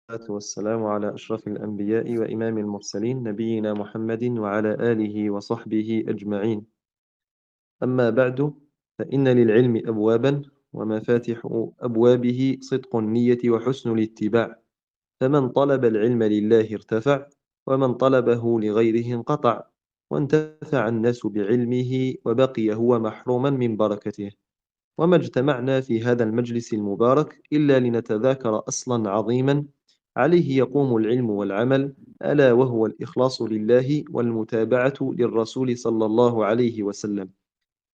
والسلام على أشرف الأنبياء وإمام المرسلين نبينا محمد وعلى آله وصحبه أجمعين. أما بعد، فإن للعلم أبوابا، ومفاتح أبوابه صدق النية وحسن الاتباع. فمن طلب العلم لله ارتفع، ومن طلبه لغيره انقطع، وانتفع الناس بعلمه وبقي هو محروما من بركته. وما اجتمعنا في هذا المجلس المبارك إلا لنتذاكر أصلا عظيما عليه يقوم العلم والعمل، ألا وهو الإخلاص لله والمتابعة للرسول صلى الله عليه وسلم،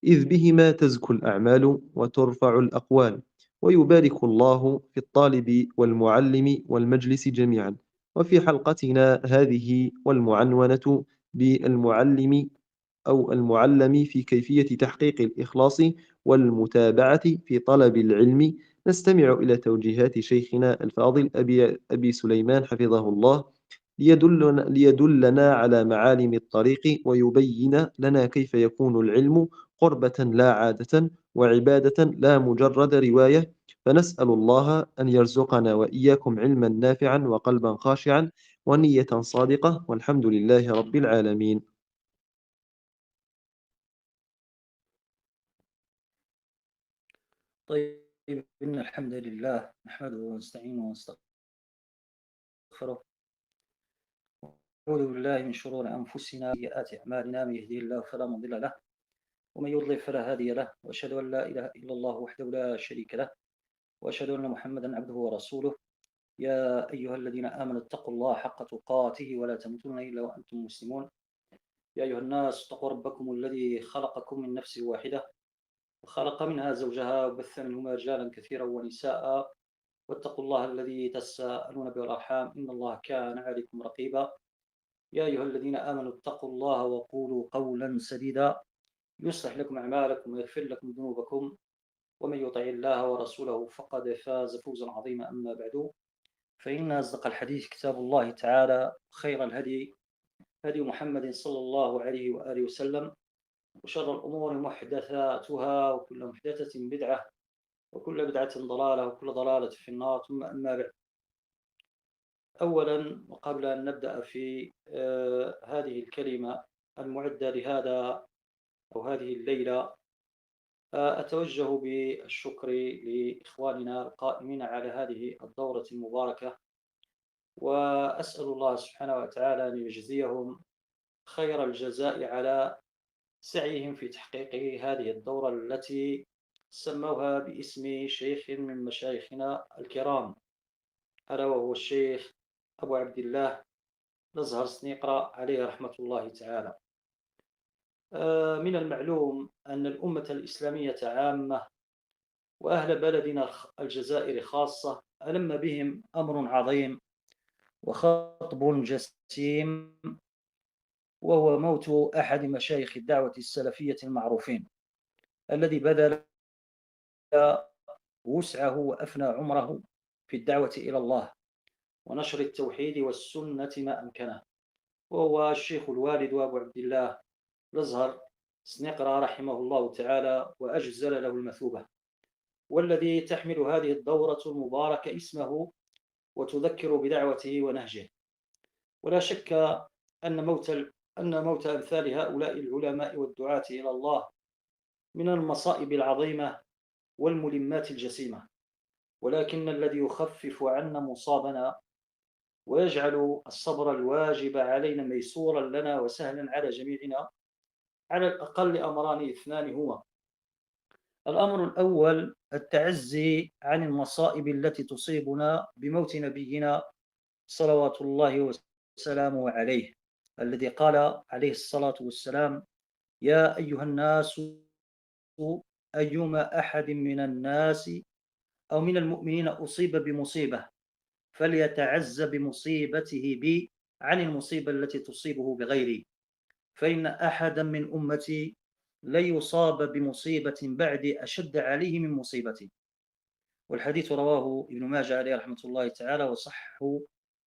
إذ بهما تزكو الأعمال وترفع الأقوال، ويبارك الله في الطالب والمعلم والمجلس جميعا. وفي حلقتنا هذه والمعنونة بالمعلم أو المعلم في كيفية تحقيق الإخلاص والمتابعة في طلب العلم، نستمع إلى توجيهات شيخنا الفاضل أبي سليمان حفظه الله، ليدلنا على معالم الطريق، ويبين لنا كيف يكون العلم قربة لا عادة، وعبادة لا مجرد رواية. فنسأل الله أن يرزقنا وإياكم علما نافعا وقلبا خاشعا ونية صادقة، والحمد لله رب العالمين. طيب، إن الحمد لله نحمده ونستعينه ونستغفره، ونعوذ بالله من شرور أنفسنا وسيئات أعمالنا. من يهديه الله فلا مضل له، ومن يضلل فلا هادي له، وأشهد أن لا إله إلا الله وحده لا شريك له، وأشهد أن محمدا عبده ورسوله. يا أيها الذين آمنوا اتقوا الله حق تقاته ولا تموتن إلا وأنتم مسلمون. يا أيها الناس اتقوا ربكم الذي خلقكم من نفس واحدة، وخلق منها زوجها، وبث منهما رجالا كثيرا ونساء. واتقوا الله الذي تساءلون به والأرحام، إن الله كان عليكم رقيبا. يا أيها الذين آمنوا اتقوا الله وقولوا قولا سديدا، يصلح لكم أعمالكم ويغفر لكم ذنوبكم، ومن يطع الله ورسوله فقد فاز فوزا عظيما. أما بعد، فإن أصدق الحديث كتاب الله تعالى، خير الهدي هدي محمد صلى الله عليه وآله وسلم، وشر الأمور محدثاتها، وكل محدثة بدعة، وكل بدعة ضلالة، وكل ضلالة في النار. ثم أما بعد، أولا وقبل أن نبدأ في هذه الكلمة المعدة لهذا أو هذه الليلة، أتوجه بالشكر لإخواننا القائمين على هذه الدورة المباركة، وأسأل الله سبحانه وتعالى أن يجزيهم خير الجزاء على سعيهم في تحقيق هذه الدورة التي سموها باسم شيخ من مشايخنا الكرام، ألا وهو الشيخ أبو عبد الله الأزهر سنيقرأ عليه رحمة الله تعالى. من المعلوم أن الأمة الإسلامية عامة، وأهل بلدنا الجزائر خاصة، ألم بهم أمر عظيم وخطب جسيم، وهو موت أحد مشايخ الدعوة السلفية المعروفين، الذي بذل وسعه وأفنى عمره في الدعوة إلى الله ونشر التوحيد والسنة ما أمكنه، وهو الشيخ الوالد أبو عبد الله الأزهر سنقرأ رحمه الله تعالى وأجزل له المثوبة، والذي تحمل هذه الدورة المباركة اسمه وتذكر بدعوته ونهجه. ولا شك أن موت أمثال هؤلاء العلماء والدعاة إلى الله من المصائب العظيمة والملمات الجسيمة، ولكن الذي يخفف عنا مصابنا ويجعل الصبر الواجب علينا ميسورا لنا وسهلا على جميعنا، على الأقل أمران اثنان هما: الأمر الأول التعزي عن المصائب التي تصيبنا بموت نبينا صلوات الله وسلامه عليه، الذي قال عليه الصلاة والسلام: يا أيها الناس، أيما أحد من الناس أو من المؤمنين أصيب بمصيبة فليتعز بمصيبته بي عن المصيبة التي تصيبه بغيري، فإن أحدا من أمتي لن يصاب بمصيبة بعد أشد عليه من مصيبتي. والحديث رواه ابن ماجه عليه رحمة الله تعالى، وصحه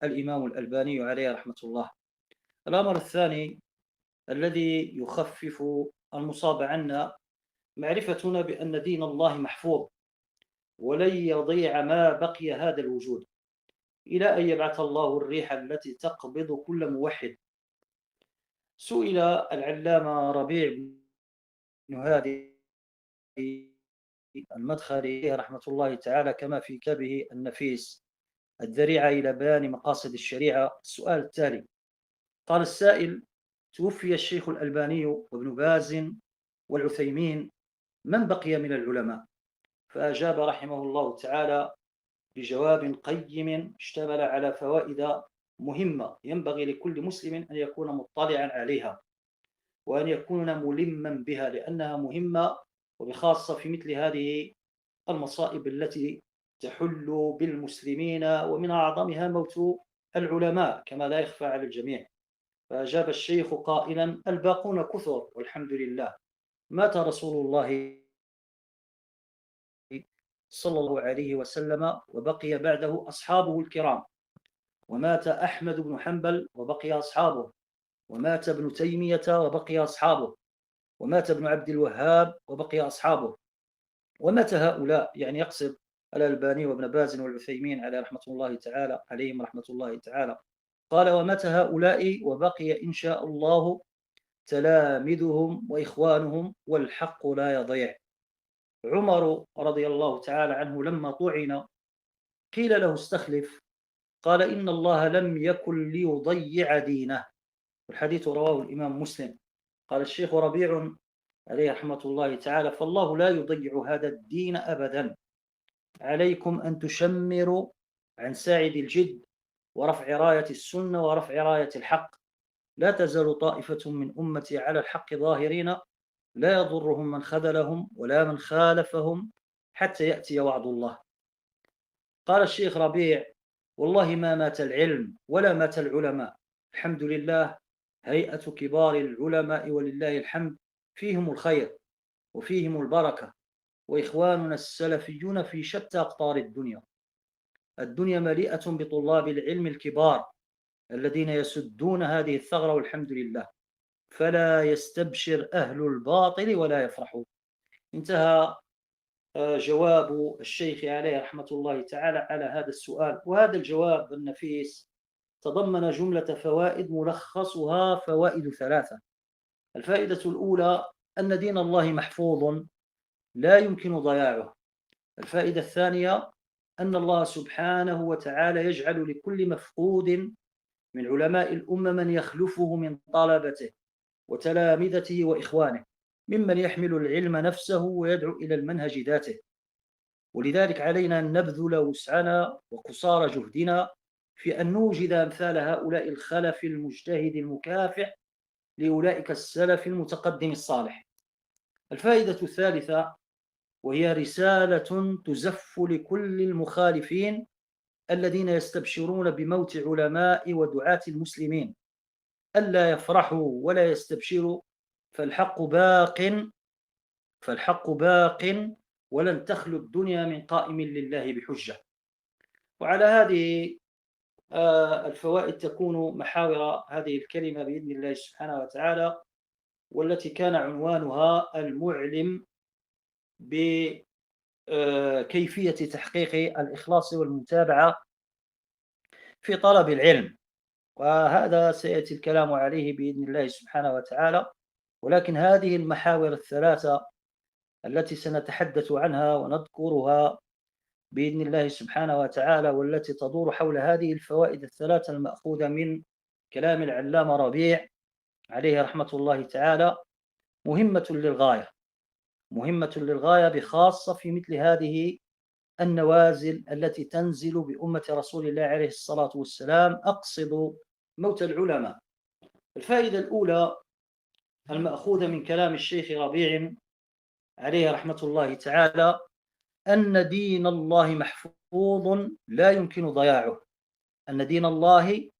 الإمام الألباني عليه رحمة الله. الأمر الثاني الذي يخفف المصاب عنا معرفتنا بأن دين الله محفوظ ولن يضيع ما بقي هذا الوجود، إلى أن يبعث الله الريح التي تقبض كل موحد. سئل العلامة ربيع بن هادي المدخلي رحمة الله تعالى كما في كتابه النفيس الذريعة إلى بيان مقاصد الشريعة السؤال التالي: قال السائل: توفي الشيخ الألباني وابن باز والعثيمين، من بقي من العلماء؟ فأجاب رحمه الله تعالى بجواب قيم اشتمل على فوائد مهمة ينبغي لكل مسلم أن يكون مطلعا عليها وأن يكون ملما بها، لأنها مهمة وبخاصة في مثل هذه المصائب التي تحل بالمسلمين، ومن أعظمها موت العلماء كما لا يخفى على الجميع. فأجاب الشيخ قائلا: الباقون كثر والحمد لله، مات رسول الله صلى الله عليه وسلم وبقي بعده أصحابه الكرام، ومات أحمد بن حنبل وبقي أصحابه، ومات ابن تيمية وبقي أصحابه، ومات ابن عبد الوهاب وبقي أصحابه، ومات هؤلاء، يعني يقصد الألباني وابن باز والعثيمين على رحمة الله تعالى عليهم رحمة الله تعالى. قال: ومات هؤلاء وبقي إن شاء الله تلامذهم وإخوانهم والحق لا يضيع. عمر رضي الله تعالى عنه لما طعن قيل له: استخلف. قال: إن الله لم يكن ليضيع دينه. والحديث رواه الإمام مسلم. قال الشيخ ربيع عليه رحمة الله تعالى: فالله لا يضيع هذا الدين أبدا، عليكم أن تشمروا عن ساعد الجد ورفع راية السنة ورفع راية الحق. لا تزال طائفة من أمتي على الحق ظاهرين، لا يضرهم من خذلهم ولا من خالفهم حتى يأتي وعد الله. قال الشيخ ربيع: والله ما مات العلم ولا مات العلماء، الحمد لله. هيئة كبار العلماء ولله الحمد فيهم الخير وفيهم البركة، وإخواننا السلفيون في شتى أقطار الدنيا. الدنيا مليئة بطلاب العلم الكبار الذين يسدون هذه الثغرة والحمد لله، فلا يستبشر أهل الباطل ولا يفرحون. انتهى جواب الشيخ عليه رحمة الله تعالى على هذا السؤال. وهذا الجواب النفيس تضمن جملة فوائد ملخصها فوائد ثلاثة. الفائدة الأولى: أن دين الله محفوظ لا يمكن ضياعه. الفائدة الثانية: أن الله سبحانه وتعالى يجعل لكل مفقود من علماء الأمة من يخلفه من طلبته وتلامذته وإخوانه، ممن يحمل العلم نفسه ويدعو إلى المنهج ذاته. ولذلك علينا أن نبذل وسعنا وقصارى جهدنا في أن نوجد أمثال هؤلاء الخلف المجتهد المكافح لأولئك السلف المتقدم الصالح. الفائدة الثالثة، وهي رسالة تزف لكل المخالفين الذين يستبشرون بموت علماء ودعاة المسلمين، ألا يفرحوا ولا يستبشروا، فالحق باق ولن تخلو الدنيا من قائم لله بحجة. وعلى هذه الفوائد تكون محاور هذه الكلمة بإذن الله سبحانه وتعالى، والتي كان عنوانها المعلم بكيفية تحقيق الإخلاص والمتابعة في طلب العلم. وهذا سيأتي الكلام عليه بإذن الله سبحانه وتعالى، ولكن هذه المحاور الثلاثة التي سنتحدث عنها ونذكرها بإذن الله سبحانه وتعالى، والتي تدور حول هذه الفوائد الثلاثة المأخوذة من كلام العلامة ربيع عليه رحمة الله تعالى، مهمة للغاية بخاصة في مثل هذه النوازل التي تنزل بأمة رسول الله عليه الصلاة والسلام، أقصد موت العلماء. الفائدة الأولى المأخوذة من كلام الشيخ ربيع عليه رحمة الله تعالى: أن دين الله محفوظ لا يمكن ضياعه. أن دين الله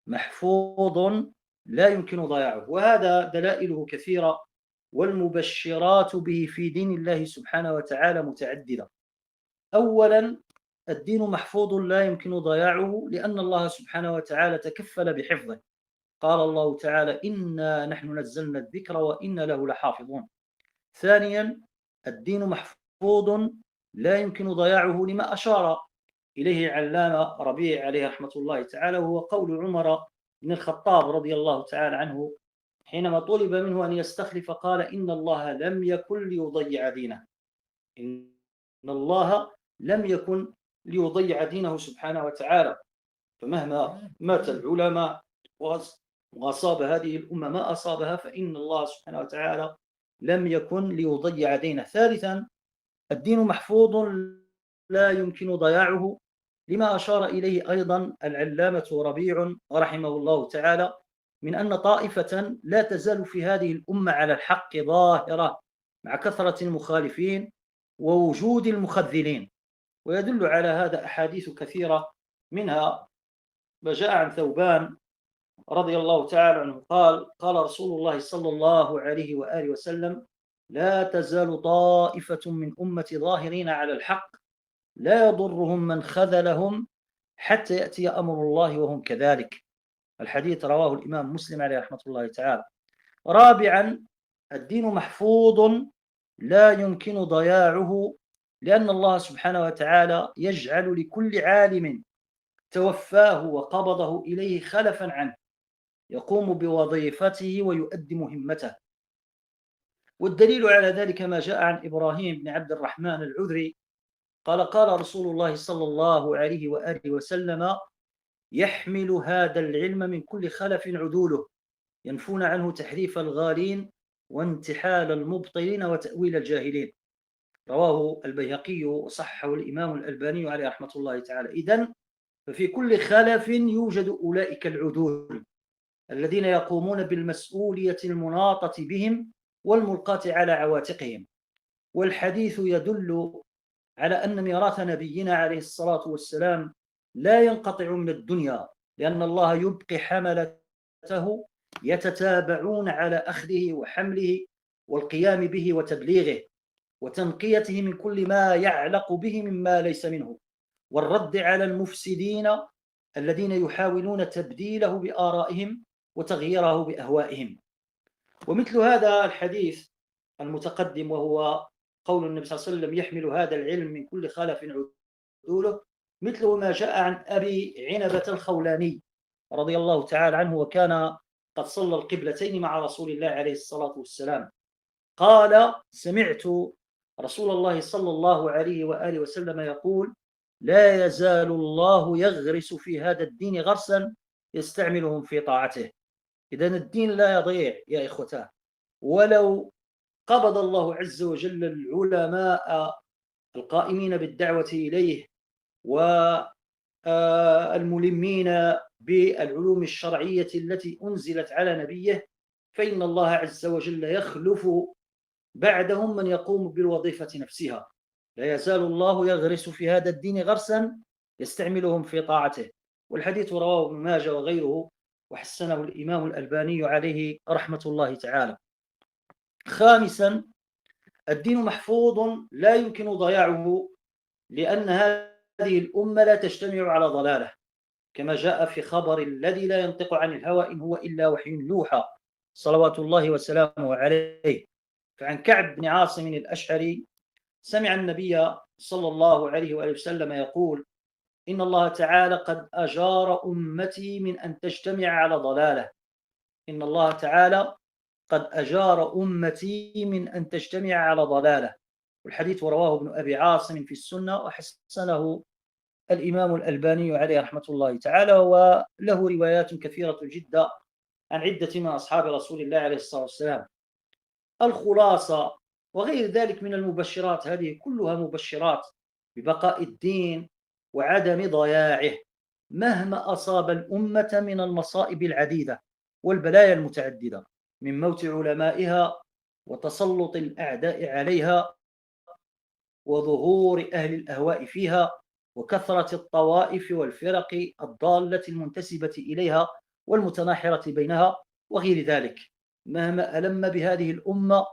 محفوظ لا يمكن ضياعه. وهذا دلائله كثيرة، والمبشرات به في دين الله سبحانه وتعالى متعددة. أولا، الدين محفوظ لا يمكن ضياعه لأن الله سبحانه وتعالى تكفل بحفظه. قال الله تعالى: إنا نحن نزلنا الذكر وإنا له لحافظون. ثانيا، الدين محفوظ لا يمكن ضياعه لما أشار إليه علامة ربيع عليه رحمة الله تعالى، وهو قول عمر بن الخطاب رضي الله تعالى عنه حينما طلب منه أن يستخلف قال: إن الله لم يكن ليضيع دينه، إن الله لم يكن ليضيع دينه سبحانه وتعالى. فمهما مات العلماء وأصاب هذه الأمة ما أصابها، فإن الله سبحانه وتعالى لم يكن ليضيع دينه. ثالثا، الدين محفوظ لا يمكن ضياعه، لما أشار إليه أيضا العلامة ربيع رحمه الله تعالى من أن طائفة لا تزال في هذه الأمة على الحق ظاهرة مع كثرة المخالفين ووجود المخذلين. ويدل على هذا أحاديث كثيرة، منها ما جاء عن ثوبان رضي الله تعالى عنه قال رسول الله صلى الله عليه وآله وسلم: لا تزال طائفة من أمتي ظاهرين على الحق لا يضرهم من خذلهم حتى يأتي أمر الله وهم كذلك. الحديث رواه الإمام مسلم عليه رحمة الله تعالى. رابعا، الدين محفوظ لا يمكن ضياعه، لأن الله سبحانه وتعالى يجعل لكل عالم توفاه وقبضه إليه خلفا عنه يقوم بوظيفته ويؤدي مهمته. والدليل على ذلك ما جاء عن إبراهيم بن عبد الرحمن العذري قال رسول الله صلى الله عليه وآله وسلم: يحمل هذا العلم من كل خلف عدوله ينفون عنه تحريف الغالين وانتحال المبطلين وتأويل الجاهلين. رواه البيهقي وصححه الإمام الألباني عليه رحمة الله تعالى. إذن ففي كل خلف يوجد أولئك العدول الذين يقومون بالمسؤولية المناطة بهم والملقاة على عواتقهم. والحديث يدل على أن ميراث نبينا عليه الصلاة والسلام لا ينقطع من الدنيا، لأن الله يبقي حملته يتتابعون على أخذه وحمله والقيام به وتبليغه وتنقيته من كل ما يعلق به مما ليس منه، والرد على المفسدين الذين يحاولون تبديله بآرائهم وتغييره بأهوائهم. ومثل هذا الحديث المتقدم، وهو قول النبي صلى الله عليه وسلم: يحمل هذا العلم من كل خلف عدوله، مثله ما جاء عن أبي عنبة الخولاني رضي الله تعالى عنه، وكان قد صلى القبلتين مع رسول الله عليه الصلاة والسلام. قال: سمعت رسول الله صلى الله عليه وآله وسلم يقول: لا يزال الله يغرس في هذا الدين غرسا يستعملهم في طاعته. إذن الدين لا يضيع يا إخوتاه، ولو قبض الله عز وجل العلماء القائمين بالدعوة إليه والملمين بالعلوم الشرعية التي أنزلت على نبيه، فإن الله عز وجل يخلف بعدهم من يقوم بالوظيفة نفسها. لا يزال الله يغرس في هذا الدين غرسا يستعملهم في طاعته. والحديث رواه ابن ماجه وغيره وحسنه الإمام الألباني عليه رحمة الله تعالى. خامسا، الدين محفوظ لا يمكن ضياعه، لأن هذه الأمة لا تجتمع على ضلاله، كما جاء في خبر الذي لا ينطق عن الهوى إن هو إلا وحي يوحى صلوات الله وسلامه عليه. فعن كعب بن عاصم الأشعري سمع النبي صلى الله عليه وآله وسلم يقول: إن الله تعالى قد أجار أمتي من أن تجتمع على ضلاله. إن الله تعالى قد أجار أمتي من أن تجتمع على ضلاله. والحديث رواه ابن أبي عاصم في السنة وحسنه الإمام الألباني عليه رحمة الله تعالى، وله روايات كثيرة جدا عن عدة من أصحاب رسول الله عليه الصلاة والسلام. الخلاصة وغير ذلك من المبشرات، هذه كلها مبشرات ببقاء الدين وعدم ضياعه مهما أصاب الأمة من المصائب العديدة والبلايا المتعددة، من موت علمائها وتسلط الأعداء عليها وظهور أهل الأهواء فيها وكثرة الطوائف والفرق الضالة المنتسبة إليها والمتناحرة بينها وغير ذلك. مهما ألم بهذه الأمة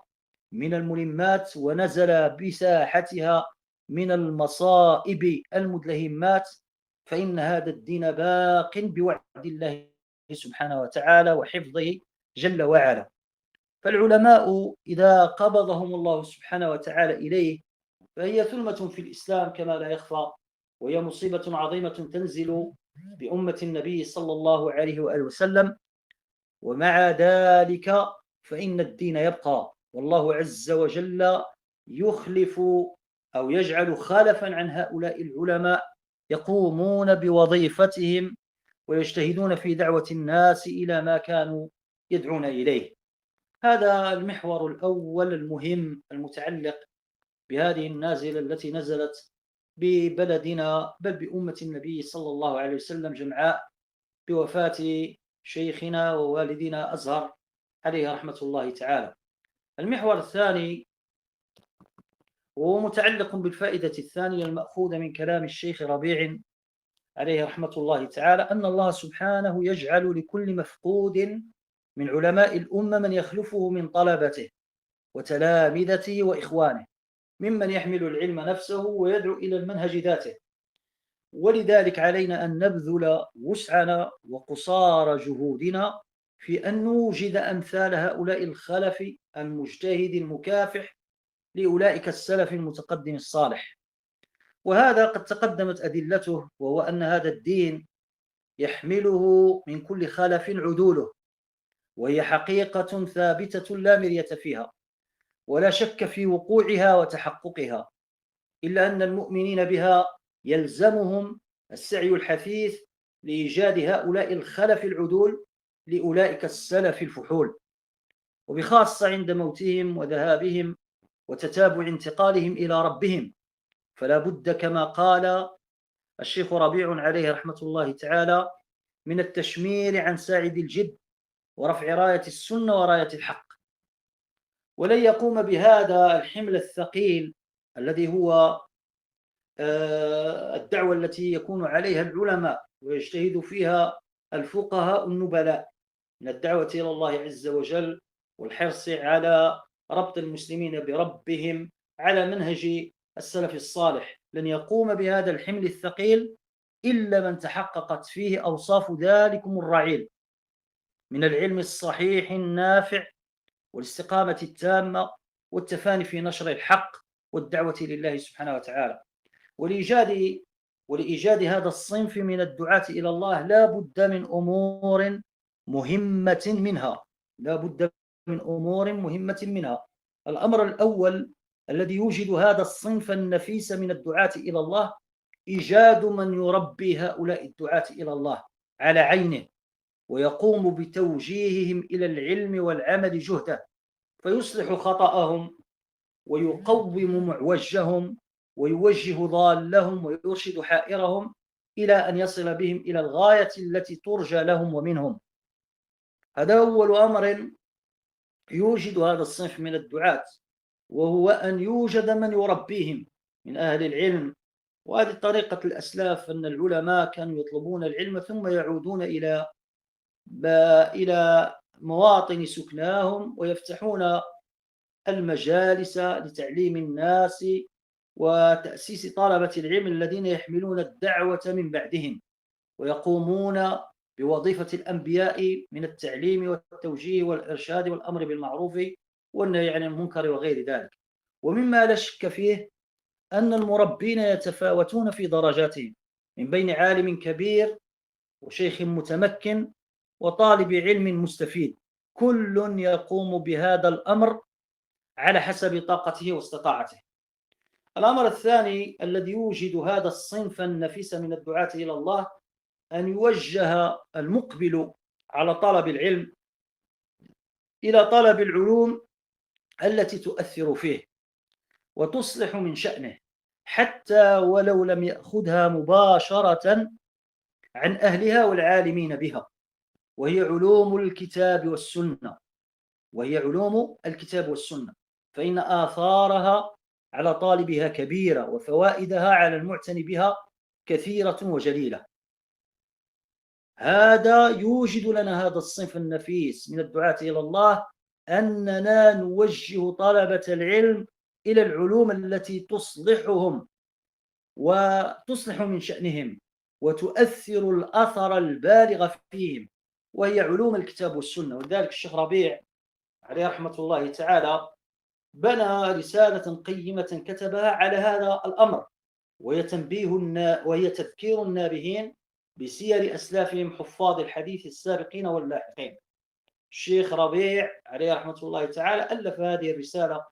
من الملمات ونزل بساحتها من المصائب المدلهمات، فإن هذا الدين باق بوعد الله سبحانه وتعالى وحفظه جل وعلا. فالعلماء إذا قبضهم الله سبحانه وتعالى إليه فهي ثلمة في الإسلام كما لا يخفى، وهي مصيبة عظيمة تنزل بأمة النبي صلى الله عليه وآله وسلم. ومع ذلك فإن الدين يبقى، والله عز وجل يخلف أو يجعل خلفا عن هؤلاء العلماء يقومون بوظيفتهم ويجتهدون في دعوة الناس إلى ما كانوا يدعون إليه. هذا المحور الأول المهم المتعلق بهذه النازلة التي نزلت ببلدنا بل بأمة النبي صلى الله عليه وسلم جمعاء بوفاة شيخنا ووالدنا أزهر عليه رحمة الله تعالى. المحور الثاني وهو متعلق بالفائدة الثانية المأخوذة من كلام الشيخ ربيع عليه رحمة الله تعالى، أن الله سبحانه يجعل لكل مفقود من علماء الأمة من يخلفه من طلبته وتلامذته وإخوانه ممن يحمل العلم نفسه ويدعو إلى المنهج ذاته. ولذلك علينا أن نبذل وسعنا وقصار جهودنا في أن نوجد أمثال هؤلاء الخلف المجتهد المكافح لأولئك السلف المتقدم الصالح. وهذا قد تقدمت أدلته، وهو أن هذا الدين يحمله من كل خلف عدوله، وهي حقيقة ثابتة لا مرية فيها ولا شك في وقوعها وتحققها، إلا أن المؤمنين بها يلزمهم السعي الحثيث لإيجاد هؤلاء الخلف العدول لأولئك السلف الفحول، وبخاصة عند موتهم وذهابهم وتتابع انتقالهم إلى ربهم. فلا بد كما قال الشيخ ربيع عليه رحمة الله تعالى من التشمير عن ساعد الجد ورفع راية السنة وراية الحق. ولن يقوم بهذا الحمل الثقيل الذي هو الدعوة التي يكون عليها العلماء ويجتهد فيها الفقهاء النبلاء من الدعوة إلى الله عز وجل والحرص على ربط المسلمين بربهم على منهج السلف الصالح، لن يقوم بهذا الحمل الثقيل إلا من تحققت فيه أوصاف ذلكم الرعيل من العلم الصحيح النافع والاستقامة التامة والتفاني في نشر الحق والدعوة لله سبحانه وتعالى. ولإيجاد هذا الصنف من الدعاة إلى الله لا بد من أمور مهمة منها. الأمر الأول الذي يوجد هذا الصنف النفيس من الدعاة إلى الله إيجاد من يربي هؤلاء الدعاة إلى الله على عينه ويقوم بتوجيههم إلى العلم والعمل جهدا، فيصلح خطأهم ويقوم معوجهم ويوجه ضالهم ويرشد حائرهم إلى أن يصل بهم إلى الغاية التي ترجى لهم ومنهم. هذا أول أمر يوجد هذا الصنف من الدعاة، وهو أن يوجد من يربيهم من أهل العلم. وهذه طريقة الأسلاف، أن العلماء كانوا يطلبون العلم ثم يعودون إلى مواطن سكناهم ويفتحون المجالس لتعليم الناس وتأسيس طلبة العلم الذين يحملون الدعوة من بعدهم ويقومون بوظيفة الأنبياء من التعليم والتوجيه والإرشاد والأمر بالمعروف والنهي عن المنكر وغير ذلك. ومما لا شك فيه أن المربين يتفاوتون في درجاتهم من بين عالم كبير وشيخ متمكن وطالب علم مستفيد، كل يقوم بهذا الأمر على حسب طاقته واستطاعته. الأمر الثاني الذي يوجد هذا الصنف النفيس من الدعاة إلى الله أن يوجه المقبل على طلب العلم إلى طلب العلوم التي تؤثر فيه وتصلح من شأنه، حتى ولو لم يأخذها مباشرة عن أهلها والعالمين بها، وهي علوم الكتاب والسنة، فإن آثارها على طالبها كبيرة وفوائدها على المعتني بها كثيرة وجليلة. هذا يوجد لنا هذا الصنف النفيس من الدعاة إلى الله، أننا نوجه طلبة العلم إلى العلوم التي تصلحهم وتصلح من شأنهم وتؤثر الأثر البالغ فيهم، وهي علوم الكتاب والسنة. ولذلك الشيخ ربيع عليه رحمة الله تعالى بنى رسالة قيمة كتبها على هذا الأمر، وهي تذكير النابهين بسير أسلافهم حفاظ الحديث السابقين واللاحقين. الشيخ ربيع عليه رحمة الله تعالى ألف هذه الرسالة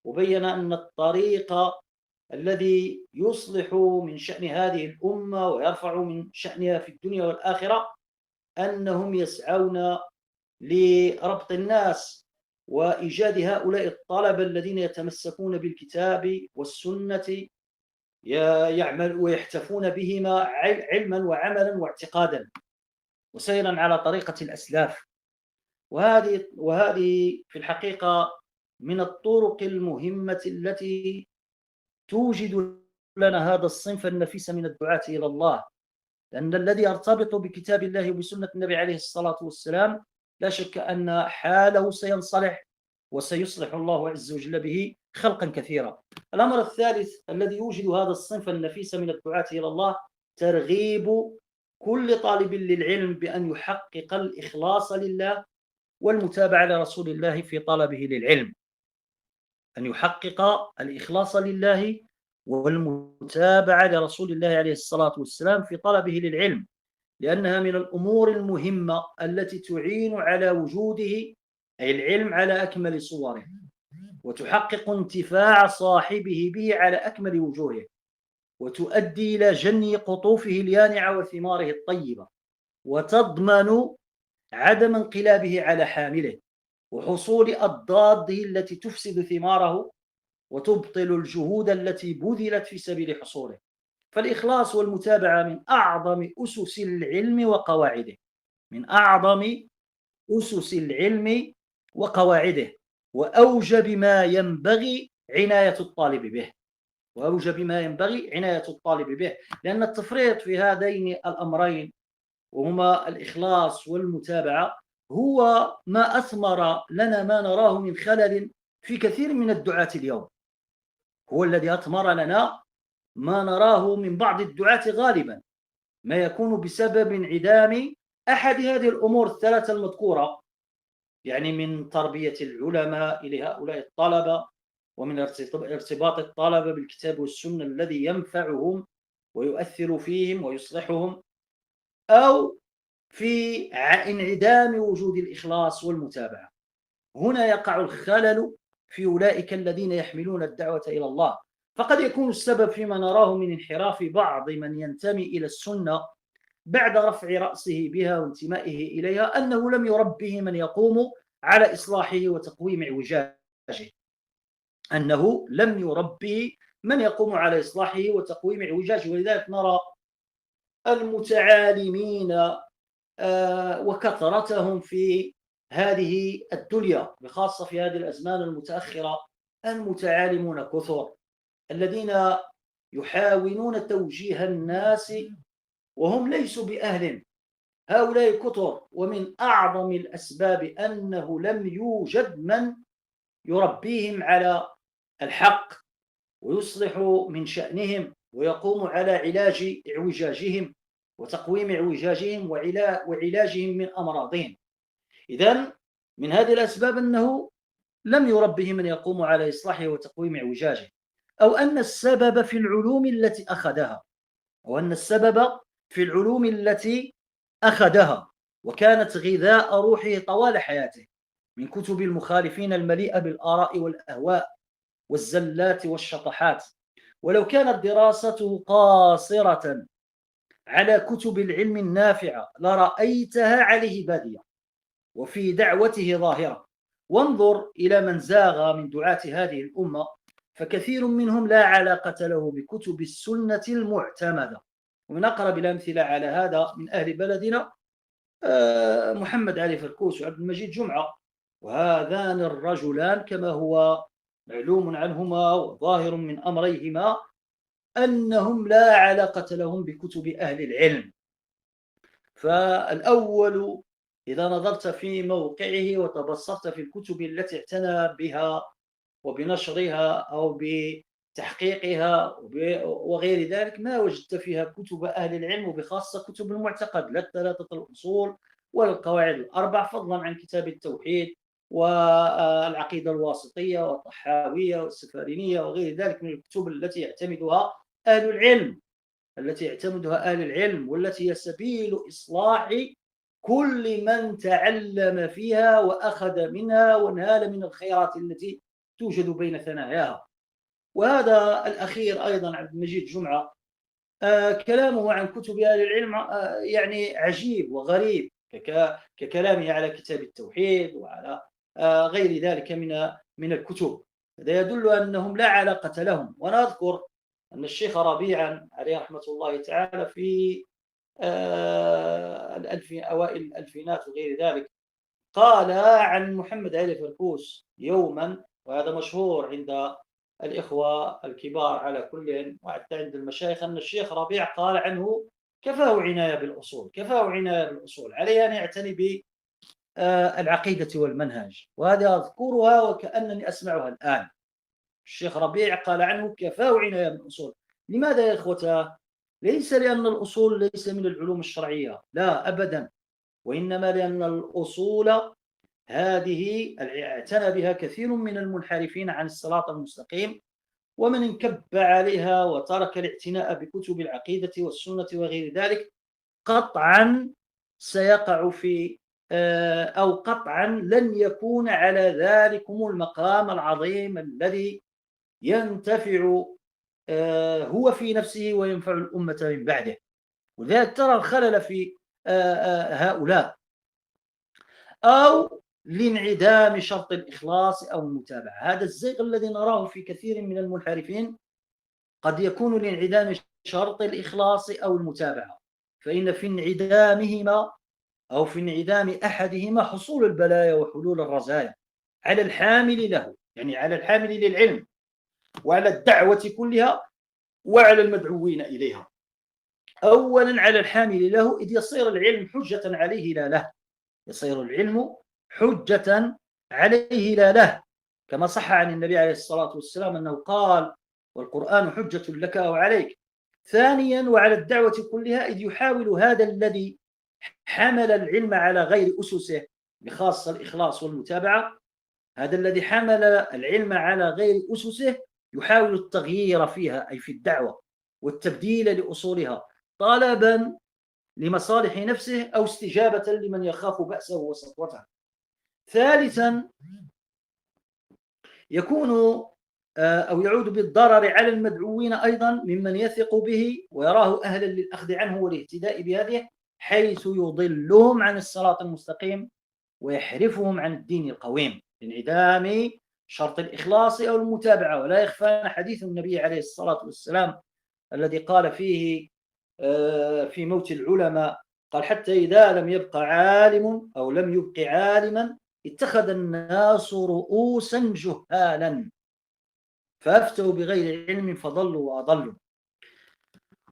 وبين أن الطريق الذي يصلح من شأن هذه الأمة ويرفع من شأنها في الدنيا والآخرة أنهم يسعون لربط الناس وإيجاد هؤلاء الطلبة الذين يتمسكون بالكتاب والسنة ويحتفون بهما علما وعملا واعتقادا وسيرا على طريقة الأسلاف. وهذه في الحقيقة من الطرق المهمة التي توجد لنا هذا الصنف النفيس من الدعاة إلى الله، لأن الذي يرتبط بكتاب الله وبسنة النبي عليه الصلاة والسلام لا شك أن حاله سينصلح وسيصلح الله عز وجل به خلقا كثيرا. الأمر الثالث الذي يوجد هذا الصنف النفيس من الدعاة إلى الله ترغيب كل طالب للعلم بأن يحقق الإخلاص لله والمتابعة لرسول الله في طلبه للعلم، أن يحقق الإخلاص لله والمتابعة لرسول الله عليه الصلاة والسلام في طلبه للعلم، لأنها من الأمور المهمة التي تعين على وجوده أي العلم على أكمل صوره، وتحقق انتفاع صاحبه به على أكمل وجوهه، وتؤدي إلى جني قطوفه اليانعة وثماره الطيبة، وتضمن عدم انقلابه على حامله وحصول أضداده التي تفسد ثماره وتبطل الجهود التي بذلت في سبيل حصوله. فالإخلاص والمتابعة من أعظم أسس العلم وقواعده، من أعظم أسس العلم وقواعده، وأوجب ما ينبغي عناية الطالب به، وأوجب ما ينبغي عناية الطالب به، لأن التفريط في هذين الأمرين وهما الإخلاص والمتابعة هو ما أثمر لنا ما نراه من خلل في كثير من الدعاة اليوم، هو الذي أثمر لنا ما نراه من بعض الدعاة غالبا، ما يكون بسبب انعدام أحد هذه الأمور الثلاثة المذكورة، يعني من تربية العلماء لهؤلاء الطلبة، ومن ارتباط الطلبة بالكتاب والسنة الذي ينفعهم ويؤثر فيهم ويصلحهم، أو في انعدام وجود الإخلاص والمتابعة. هنا يقع الخلل في أولئك الذين يحملون الدعوة إلى الله. فقد يكون السبب فيما نراه من انحراف بعض من ينتمي إلى السنة بعد رفع رأسه بها وانتمائه إليها أنه لم يربه من يقوم على إصلاحه وتقويم اعوجاجه، أنه لم يربه من يقوم على إصلاحه وتقويم اعوجاجه. ولذلك نرى المتعالمين وكثرتهم في هذه الدنيا بخاصة في هذه الأزمان المتأخرة، المتعالمون كثر الذين يحاولون توجيه الناس وهم ليسوا بأهل، هؤلاء كثر، ومن أعظم الأسباب أنه لم يوجد من يربيهم على الحق ويصلح من شأنهم ويقوم على علاج اعوجاجهم وتقويم اعوجاجهم وعلاجهم من أمراضهم. إذن من هذه الأسباب أنه لم يربه من يقوم على إصلاحه وتقويم اعوجاجه، أو أن السبب في العلوم التي أخذها، وكانت غذاء روحه طوال حياته من كتب المخالفين المليئة بالآراء والأهواء والزلات والشطحات. ولو كانت دراسته قاصرة على كتب العلم النافعة لرأيتها عليه بادية وفي دعوته ظاهرة. وانظر إلى من زاغ من دعاة هذه الأمة، فكثير منهم لا علاقة له بكتب السنة المعتمدة. ومن أقرب الأمثلة على هذا من أهل بلدنا محمد علي فركوس وعبد المجيد جمعة، وهذان الرجلان كما هو معلوم عنهما وظاهر من أمريهما أنهم لا علاقة لهم بكتب أهل العلم. فالأول إذا نظرت في موقعه وتبصرت في الكتب التي اعتنى بها وبنشرها أو بتحقيقها وغير ذلك ما وجدت فيها كتب أهل العلم، وبخاصة كتب المعتقد، لا الثلاثة الأصول ولا القواعد الأربع، فضلا عن كتاب التوحيد والعقيدة الواسطية والطحاوية والسفارينية وغير ذلك من الكتب التي يعتمدها أهل العلم، التي يعتمدها أهل العلم، والتي هي سبيل إصلاح كل من تعلم فيها وأخذ منها ونال من الخيرات التي توجد بين ثناياها. وهذا الأخير أيضا عبد المجيد جمعة كلامه عن كتب أهل العلم يعني عجيب وغريب، ككلامه على كتاب التوحيد وعلى غير ذلك من الكتب. هذا يدل أنهم لا علاقة لهم. وأنا أذكر أن الشيخ ربيعا عليه رحمة الله تعالى في أوائل الألفينات وغير ذلك قال عن محمد علي فركوس يوما، وهذا مشهور عند الإخوة الكبار على كل وحتى عند المشايخ، أن الشيخ ربيع قال عنه كفاه عناية بالأصول، كفاه عناية بالأصول، عليه أن يعتني بالعقيدة والمنهج. وهذا أذكرها وكأنني أسمعها الآن. الشيخ ربيع قال عنه كفاه عناية بالأصول. لماذا يا إخوة؟ ليس لأن الأصول ليس من العلوم الشرعية، لا أبدا، وإنما لأن الأصول هذه اعتنى بها كثير من المنحرفين عن الصراط المستقيم، ومن انكب عليها وترك الاعتناء بكتب العقيدة والسنة وغير ذلك قطعا سيقع في أو قطعا لن يكون على ذلكم المقام العظيم الذي ينتفع هو في نفسه وينفع الأمة من بعده. ولذلك ترى الخلل في هؤلاء، أو لانعدام شرط الإخلاص أو المتابعة. هذا الزيغ الذي نراه في كثير من المنحرفين قد يكون لانعدام شرط الإخلاص أو المتابعة، فإن في انعدامهما أو في انعدام أحدهما حصول البلايا وحلول الرزايا على الحامل له، يعني على الحامل للعلم وعلى الدعوة كلها وعلى المدعوين إليها. أولا على الحامل له، إذ يصير العلم حجة عليه لا له، يصير العلم حجة عليه لا له، كما صح عن النبي عليه الصلاة والسلام أنه قال والقرآن حجة لك أو عليك. ثانيا وعلى الدعوة كلها، إذ يحاول هذا الذي حمل العلم على غير أسسه بخاصة الإخلاص والمتابعة، هذا الذي حمل العلم على غير أسسه يحاول التغيير فيها، أي في الدعوة، والتبديل لأصولها طلبا لمصالح نفسه أو استجابة لمن يخاف بأسه وسطوته. ثالثا يكون أو يعود بالضرر على المدعوين أيضا ممن يثق به ويراه أهلا للأخذ عنه والاهتداء بهذه، حيث يضلهم عن الصراط المستقيم ويحرفهم عن الدين القويم، لانعدام شرط الإخلاص أو المتابعة. ولا يخفى حديث النبي عليه الصلاة والسلام الذي قال فيه في موت العلماء، قال حتى إذا لم يبق عالم أو لم يبق عالما اتخذ الناس رؤوسا جهالا فأفتوا بغير علم فضلوا وأضلوا.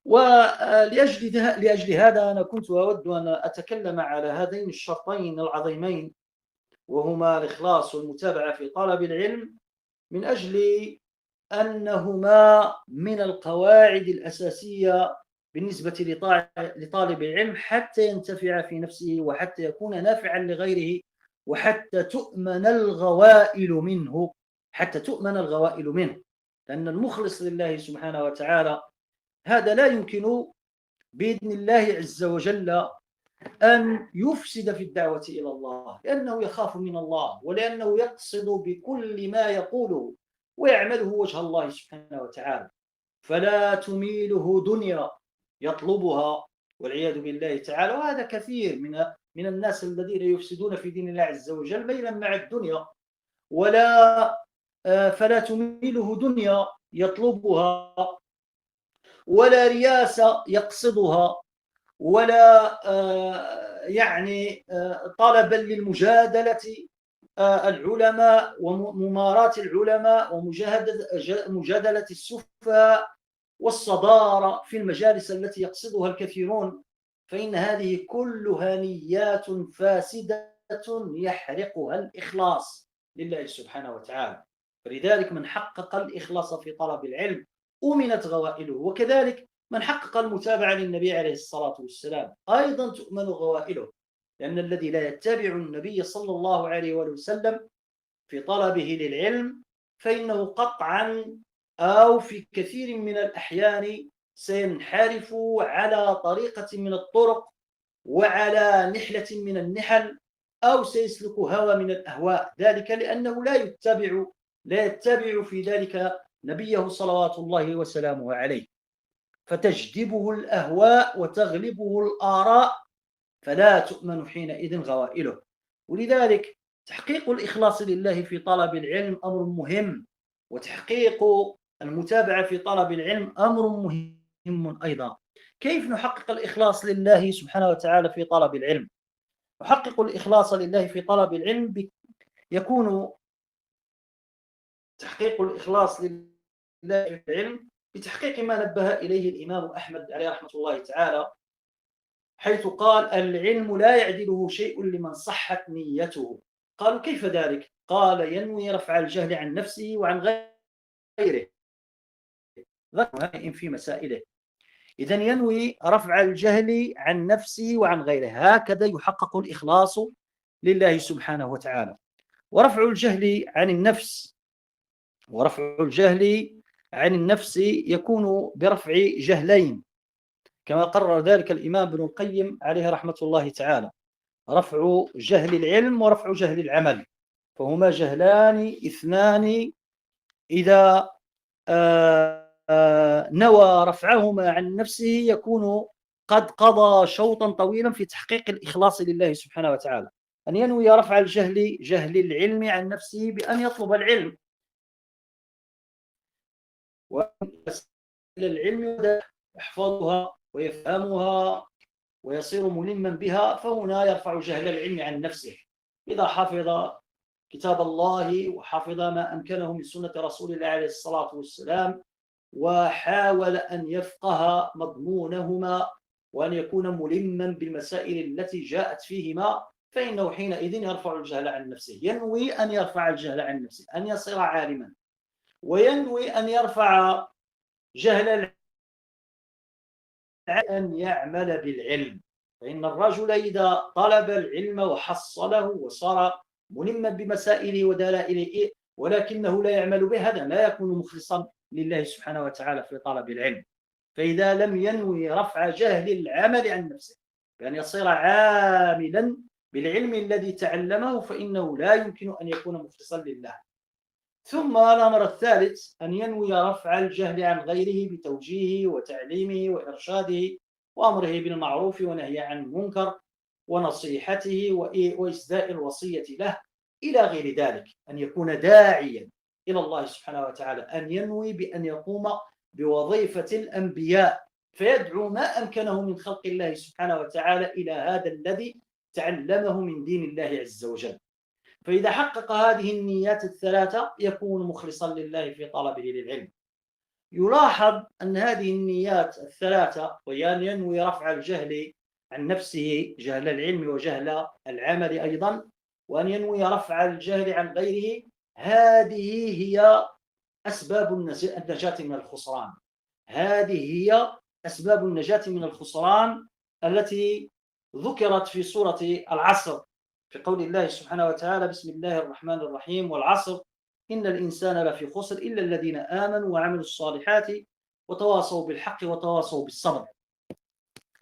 ولأجل هذا أنا كنت أود أن أتكلم على هذين الشرطين العظيمين، وهما الإخلاص والمتابعة في طلب العلم، من أجل أنهما من القواعد الأساسية بالنسبة لطالب العلم حتى ينتفع في نفسه وحتى يكون نافعا لغيره وحتى تؤمن الغوائل منه، لأن المخلص لله سبحانه وتعالى هذا لا يمكن بإذن الله عز وجل أن يفسد في الدعوة إلى الله، لأنه يخاف من الله ولأنه يقصد بكل ما يقوله ويعمله وجه الله سبحانه وتعالى، فلا تميله دنيا يطلبها والعياذ بالله تعالى. وهذا كثير من الناس الذين يفسدون في دين الله عز وجل ميلا مع الدنيا، فلا تميله دنيا يطلبها ولا رياسة يقصدها ولا يعني طلبا للمجادلة العلماء ومماراة العلماء ومجادلة السفهاء والصدارة في المجالس التي يقصدها الكثيرون، فإن هذه كلها نيات فاسدة يحرقها الإخلاص لله سبحانه وتعالى. فلذلك من حقق الإخلاص في طلب العلم أمنت غوائله، وكذلك من حقق المتابعة للنبي عليه الصلاة والسلام أيضا تؤمن غوائله، لأن الذي لا يتبع النبي صلى الله عليه وسلم في طلبه للعلم فإنه قطعا أو في كثير من الأحيان سينحرف على طريقة من الطرق وعلى نحلة من النحل، أو سيسلك هوى من الأهواء، ذلك لأنه لا يتبع في ذلك نبيه صلوات الله وسلامه عليه، فتجذبه الأهواء وتغلبه الآراء، فلا تؤمن حينئذ غوائله. ولذلك تحقيق الإخلاص لله في طلب العلم أمر مهم، وتحقيق المتابعة في طلب العلم أمر مهم أيضا. كيف نحقق الإخلاص لله سبحانه وتعالى في طلب العلم؟ نحقق الإخلاص لله في طلب العلم يكون تحقيق الإخلاص لله في العلم بتحقيق ما نبه إليه الإمام أحمد عليه رحمة الله تعالى، حيث قال: العلم لا يعدله شيء لمن صحت نيته. قالوا: كيف ذلك؟ قال: ينوي رفع الجهل عن نفسه وعن غيره، في مسائله. إذن ينوي رفع الجهل عن نفسه وعن غيره، هكذا يحقق الإخلاص لله سبحانه وتعالى. ورفع الجهل عن النفس يكون برفع جهلين، كما قرر ذلك الإمام ابن القيم عليه رحمة الله تعالى: رفع جهل العلم ورفع جهل العمل، فهما جهلان اثنان إذا نوى رفعهما عن نفسه يكون قد قضى شوطا طويلا في تحقيق الإخلاص لله سبحانه وتعالى. أن ينوي رفع جهل العلم عن نفسه بأن يطلب العلم العلم يحفظها ويفهمها ويصير ملما بها، فهنا يرفع جهل العلم عن نفسه. إذا حفظ كتاب الله وحفظ ما أمكنه من سنة رسول الله عليه الصلاة والسلام، وحاول أن يفقه مضمونهما وأن يكون ملما بالمسائل التي جاءت فيهما، فإنه حينئذ يرفع الجهل عن نفسه. ينوي أن يرفع الجهل عن نفسه، أن يصير عالما، وينوي أن يرفع جهل أن يعمل بالعلم. فإن الرجل إذا طلب العلم وحصله وصار ملما بمسائله ودلائله ولكنه لا يعمل به، هذا لا يكون مخلصا لله سبحانه وتعالى في طلب العلم. فإذا لم ينوي رفع جهل العمل عن نفسه بأن يصير عاملا بالعلم الذي تعلمه، فإنه لا يمكن أن يكون مخلصا لله. ثم الأمر الثالث أن ينوي رفع الجهل عن غيره بتوجيهه وتعليمه وإرشاده وأمره بالمعروف ونهيه عن المنكر ونصيحته وإسداء الوصية له إلى غير ذلك. أن يكون داعيا إلى الله سبحانه وتعالى، أن ينوي بأن يقوم بوظيفة الأنبياء فيدعو ما أمكنه من خلق الله سبحانه وتعالى إلى هذا الذي تعلمه من دين الله عز وجل. فإذا حقق هذه النيات الثلاثة يكون مخلصا لله في طلبه للعلم. يلاحظ أن هذه النيات الثلاثة، وأن ينوي رفع الجهل عن نفسه، جهل العلم وجهل العمل أيضا، وأن ينوي رفع الجهل عن غيره، هذه هي أسباب النجاة من الخسران. هذه هي أسباب النجاة من الخسران التي ذكرت في سورة العصر في قول الله سبحانه وتعالى: بسم الله الرحمن الرحيم: والعصر إن الإنسان لفي خسر إلا الذين آمنوا وعملوا الصالحات وتواصوا بالحق وتواصوا بالصبر.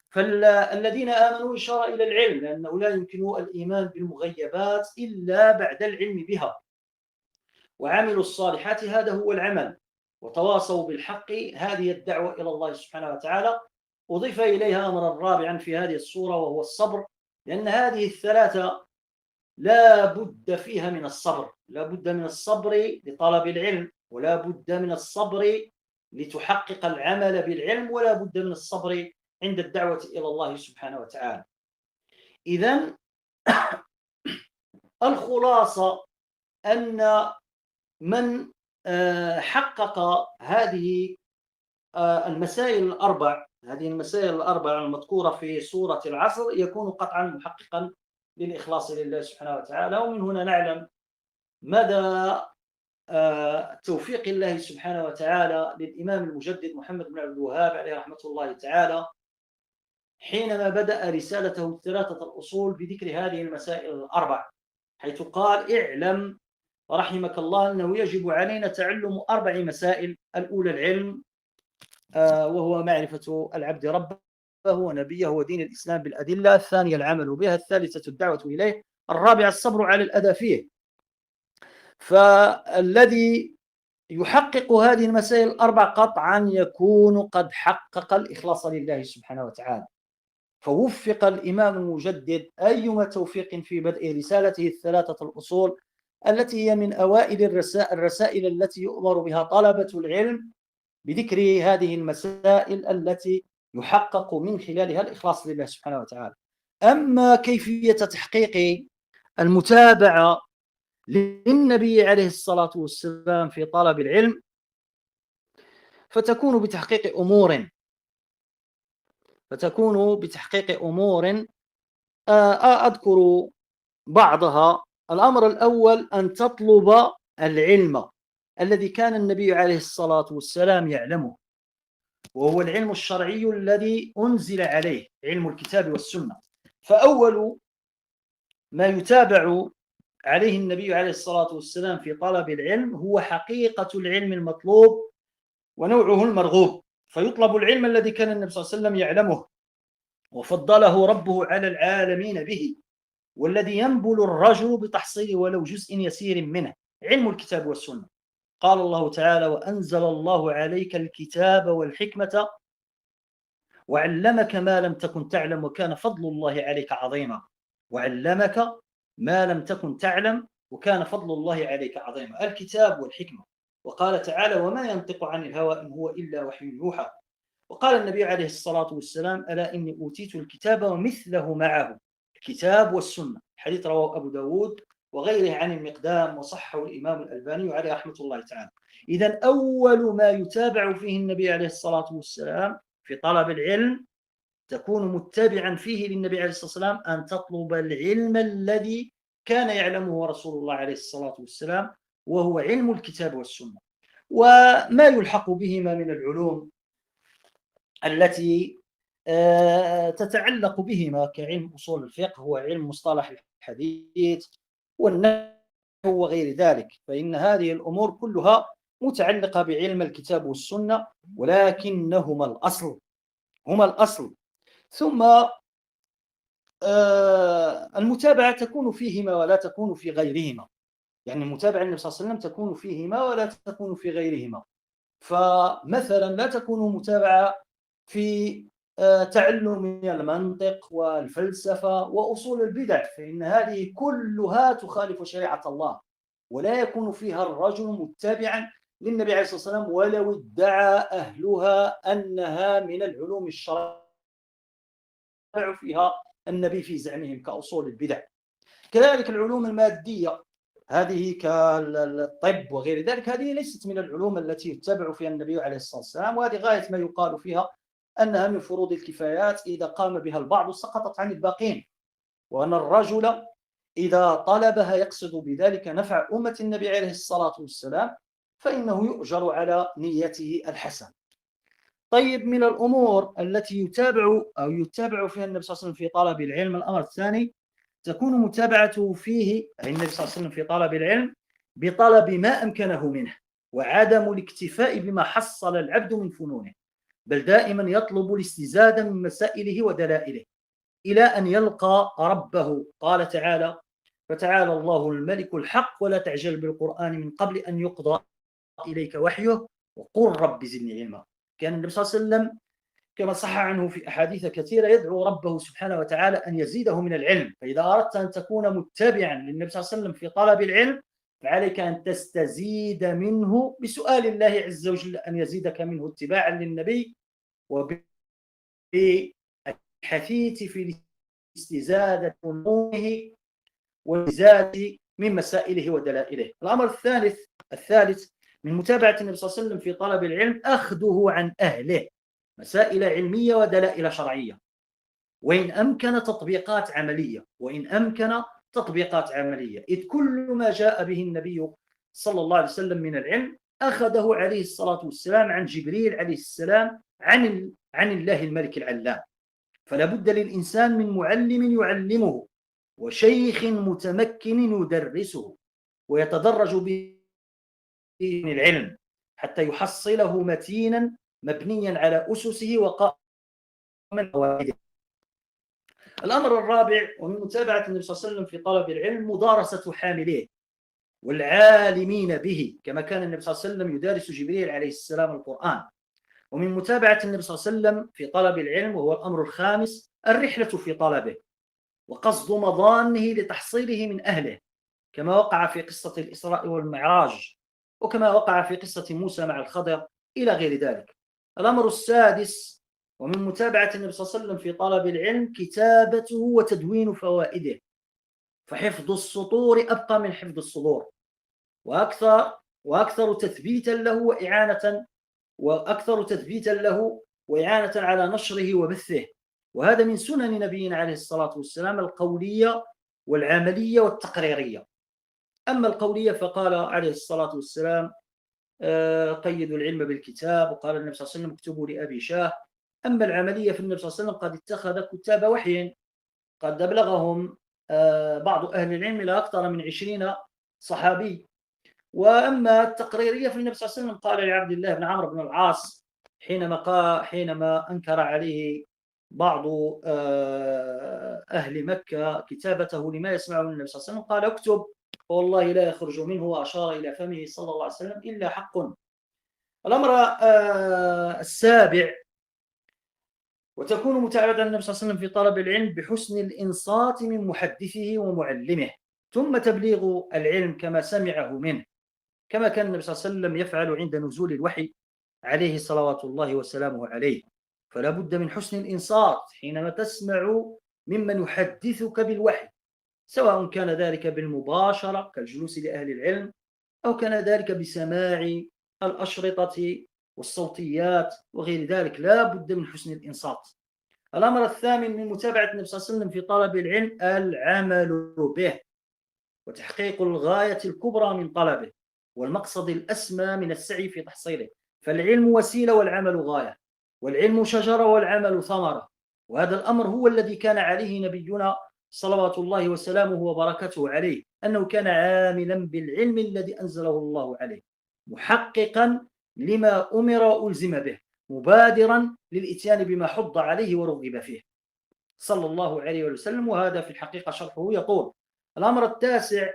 فالذين آمنوا إشارة إلى العلم، لأنه لا يمكن الإيمان بالمغيبات إلا بعد العلم بها. وعملوا الصالحات هذا هو العمل. وتواصوا بالحق هذه الدعوة إلى الله سبحانه وتعالى. أضيف إليها أمرا رابعا في هذه الصورة وهو الصبر، لأن هذه الثلاثة لا بد فيها من الصبر. لا بد من الصبر لطلب العلم، ولا بد من الصبر لتحقق العمل بالعلم، ولا بد من الصبر عند الدعوة إلى الله سبحانه وتعالى. إذن الخلاصة أن من حقق هذه المسائل الأربع المذكورة في سورة العصر يكون قطعا محققا للإخلاص لله سبحانه وتعالى. ومن هنا نعلم مدى توفيق الله سبحانه وتعالى للإمام المجدد محمد بن عبد الوهاب عليه رحمة الله تعالى حينما بدأ رسالته ثلاثة الأصول بذكر هذه المسائل الأربع، حيث قال: اعلم رحمك الله أنه يجب علينا تعلم 4 مسائل. الأولى العلم، وهو معرفة العبد ربه ونبيه ودين الإسلام بالأدلة. الثانية العمل بها. الثالثة الدعوة إليه. الرابعة الصبر على الأذى فيه. فالذي يحقق هذه المسائل الأربع قطعا يكون قد حقق الإخلاص لله سبحانه وتعالى. فوفق الإمام المجدد أيما توفيق في بدء رسالته الثلاثة الأصول، التي هي من أوائل الرسائل التي يؤمر بها طلبة العلم بذكر هذه المسائل التي يحقق من خلالها الإخلاص لله سبحانه وتعالى. أما كيفية تحقيق المتابعة للنبي عليه الصلاة والسلام في طلب العلم فتكون بتحقيق أمور أذكر بعضها. الأمر الأول أن تطلب العلم الذي كان النبي عليه الصلاة والسلام يعلمه، وهو العلم الشرعي الذي أنزل عليه، علم الكتاب والسنة. فأول ما يتابع عليه النبي عليه الصلاة والسلام في طلب العلم هو حقيقة العلم المطلوب ونوعه المرغوب. فيطلب العلم الذي كان النبي صلى الله عليه وسلم يعلمه وفضله ربه على العالمين به، والذي ينبل الرجل بتحصيله ولو جزء يسير منه، علم الكتاب والسنة. قال الله تعالى: وأنزل الله عليك الكتاب والحكمة وعلمك ما لم تكن تعلم وكان فضل الله عليك عظيما. وعلمك ما لم تكن تعلم وكان فضل الله عليك عظيما، الكتاب والحكمة. وقال تعالى: وما ينطق عن الهوى إن هو إلا وحي يوحى. وقال النبي عليه الصلاة والسلام: ألا إني أوتيت الكتاب ومثله معه، الكتاب والسنة. حديث رواه أبو داود وغيره عن المقدام، وصحه الإمام الألباني عليه رحمة الله تعالى. إذن أول ما يتابع فيه النبي عليه الصلاة والسلام في طلب العلم تكون متبعا فيه للنبي عليه الصلاة والسلام أن تطلب العلم الذي كان يعلمه رسول الله عليه الصلاة والسلام، وهو علم الكتاب والسنة. وما يلحق بهما من العلوم التي تتعلق بهما كعلم أصول الفقه وعلم مصطلح الحديث والنحو وغير ذلك، فإن هذه الأمور كلها متعلقة بعلم الكتاب والسنة، ولكنهما الأصل، هما الأصل. ثم المتابعة تكون فيهما ولا تكون في غيرهما، يعني المتابعة النبي صلى الله عليه وسلم تكون فيهما ولا تكون في غيرهما. فمثلا لا تكون متابعة في تعلم المنطق والفلسفة وأصول البدع، فإن هذه كلها تخالف شريعة الله، ولا يكون فيها الرجل متبعا للنبي عليه الصلاة والسلام ولو ادعى أهلها أنها من العلوم الشرعية فيها النبي في زعمهم كأصول البدع. كذلك العلوم المادية هذه كالطب وغير ذلك، هذه ليست من العلوم التي يتبع فيها النبي عليه الصلاة والسلام، وهذه غاية ما يقال فيها أنها من فروض الكفايات إذا قام بها البعض سقطت عن الباقين، وأن الرجل إذا طلبها يقصد بذلك نفع أمة النبي عليه الصلاة والسلام فإنه يؤجر على نيته الحسنة. طيب، من الأمور التي يتابع فيها النبي صلى الله عليه وسلم في طلب العلم، الأمر الثاني تكون متابعته فيه النبي صلى الله عليه وسلم في طلب العلم بطلب ما أمكنه منه، وعدم الاكتفاء بما حصل العبد من فنونه، بل دائما يطلب الاستزادة من مسائله ودلائله إلى أن يلقى ربه. قال تعالى: فتعالى الله الملك الحق ولا تعجل بالقرآن من قبل أن يقضى إليك وحيه وقل رب زدني علما. كان النبي صلى الله عليه وسلم كما صح عنه في أحاديث كثيرة يدعو ربه سبحانه وتعالى أن يزيده من العلم. فإذا أردت أن تكون متبعا للنبي صلى الله عليه وسلم في طلب العلم فعليك أن تستزيد منه بسؤال الله عز وجل أن يزيدك منه اتباعا للنبي، وبالحثيث في استزادة علومه والزاد من مسائله ودلائله. الأمر الثالث من متابعة النبي صلى الله عليه وسلم في طلب العلم أخذه عن أهله مسائل علمية ودلائل شرعية، وإن أمكن تطبيقات عملية، إذ كل ما جاء به النبي صلى الله عليه وسلم من العلم أخذه عليه الصلاة والسلام عن جبريل عليه السلام عن الله الملك العلام. فلا بد للإنسان من معلم يعلمه وشيخ متمكن يدرسه. ويتدرج به في العلم حتى يحصله متينا مبنيا على أسسه وقائما على قواعده. الأمر الرابع ومن متابعة النبي صلى الله عليه وسلم في طلب العلم مدارسة حامليه والعالمين به، كما كان النبي صلى الله عليه وسلم يدارس جبريل عليه السلام القرآن. ومن متابعة النبي صلى الله عليه وسلم في طلب العلم، وهو الأمر الخامس، الرحلة في طلبه وقصد مضانه لتحصيله من أهله، كما وقع في قصة الإسراء والمعراج، وكما وقع في قصة موسى مع الخضر إلى غير ذلك. الأمر السادس ومن متابعة النبي صلى الله عليه وسلم في طلب العلم كتابته وتدوين فوائده، فحفظ السطور أبقى من حفظ الصدور، وأكثر تثبيتا له وإعانة على نشره وبثه. وهذا من سنن نبينا عليه الصلاة والسلام القولية والعملية والتقريرية. أما القولية فقال عليه الصلاة والسلام قيدوا العلم بالكتاب، وقال النبي صلى الله عليه وسلم اكتبوا لأبي شاه. أما العملية فالنبي صلى الله عليه وسلم قد اتخذ كتاب وحي قد أبلغهم بعض أهل العلم إلى أكثر من 20 صحابي. وأما التقريرية فالنبي صلى الله عليه وسلم قال لعبد الله بن عمرو بن العاص حينما أنكر عليه بعض أهل مكة كتابته لما يسمعه النبي صلى الله عليه وسلم، قال اكتب فوالله لا يخرج منه، وأشار إلى فمه صلى الله عليه وسلم إلا حق. الأمر السابع وتكون متابعة النبي صلى الله عليه وسلم في طلب العلم بحسن الإنصات من محدثه ومعلمه، ثم تبليغ العلم كما سمعه منه، كما كان النبي صلى الله عليه وسلم يفعل عند نزول الوحي عليه صلوات الله وسلامه عليه. فلا بد من حسن الإنصات حينما تسمع ممن يحدثك بالوحي، سواء كان ذلك بالمباشرة كالجلوس لأهل العلم، أو كان ذلك بسماع الأشرطة والصوتيات وغير ذلك. لا بد من حسن الإنصات. الأمر الثامن من متابعة النبي صلى الله عليه وسلم في طلب العلم العمل به وتحقيق الغاية الكبرى من طلبه والمقصد الأسمى من السعي في تحصيله. فالعلم وسيلة والعمل غاية، والعلم شجرة والعمل ثمرة. وهذا الأمر هو الذي كان عليه نبينا صلوات الله وسلامه وبركاته عليه، أنه كان عاملا بالعلم الذي أنزله الله عليه، محققا لما أمر ألزم به، مبادرا للإتيان بما حض عليه ورغب فيه صلى الله عليه وسلم. وهذا في الحقيقة شرحه يطول. الأمر التاسع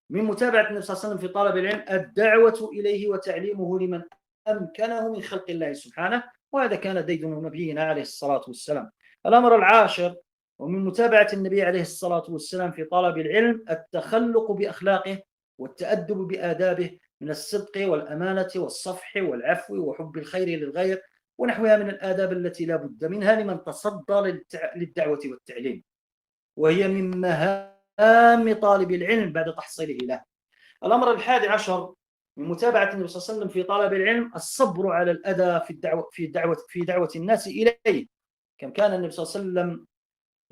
من متابعة النبي صلى الله عليه وسلم في طلب العلم الدعوة إليه وتعليمه لمن أمكنه من خلق الله سبحانه، وهذا كان ديدن نبينا عليه الصلاة والسلام. الأمر العاشر ومن متابعة النبي عليه الصلاة والسلام في طلب العلم التخلق بأخلاقه والتأدب بآدابه من الصدق والأمانة والصفح والعفو وحب الخير للغير ونحوها من الآداب التي لا بد منها لمن تصدى للدعوة والتعليم، وهي من مهام طالب العلم بعد تحصيله له. الأمر الحادي عشر من متابعة النبي صلى الله عليه وسلم في طلب العلم الصبر على الأذى في دعوة الناس إليه، كم كان النبي صلى الله عليه وسلم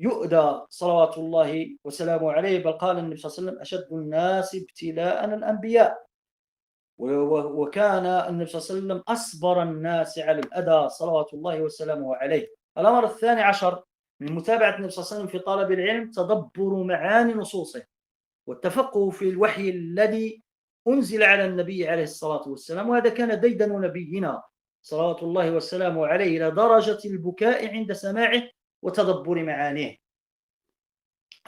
يؤذى صلوات الله وسلامه عليه، بل قال النبي صلى الله عليه وسلم أشد الناس ابتلاء الأنبياء، وكان النبي صلى الله عليه وسلم أصبر الناس على الأذى صلوات الله وسلامه عليه. الأمر الثاني عشر من متابعة النبي صلى الله عليه وسلم في طلب العلم تدبر معاني نصوصه والتفقه في الوحي الذي أنزل على النبي عليه الصلاة والسلام، وهذا كان ديدن نبينا صلوات الله وسلامه عليه إلى درجة البكاء عند سماعه وتدبر معانيه.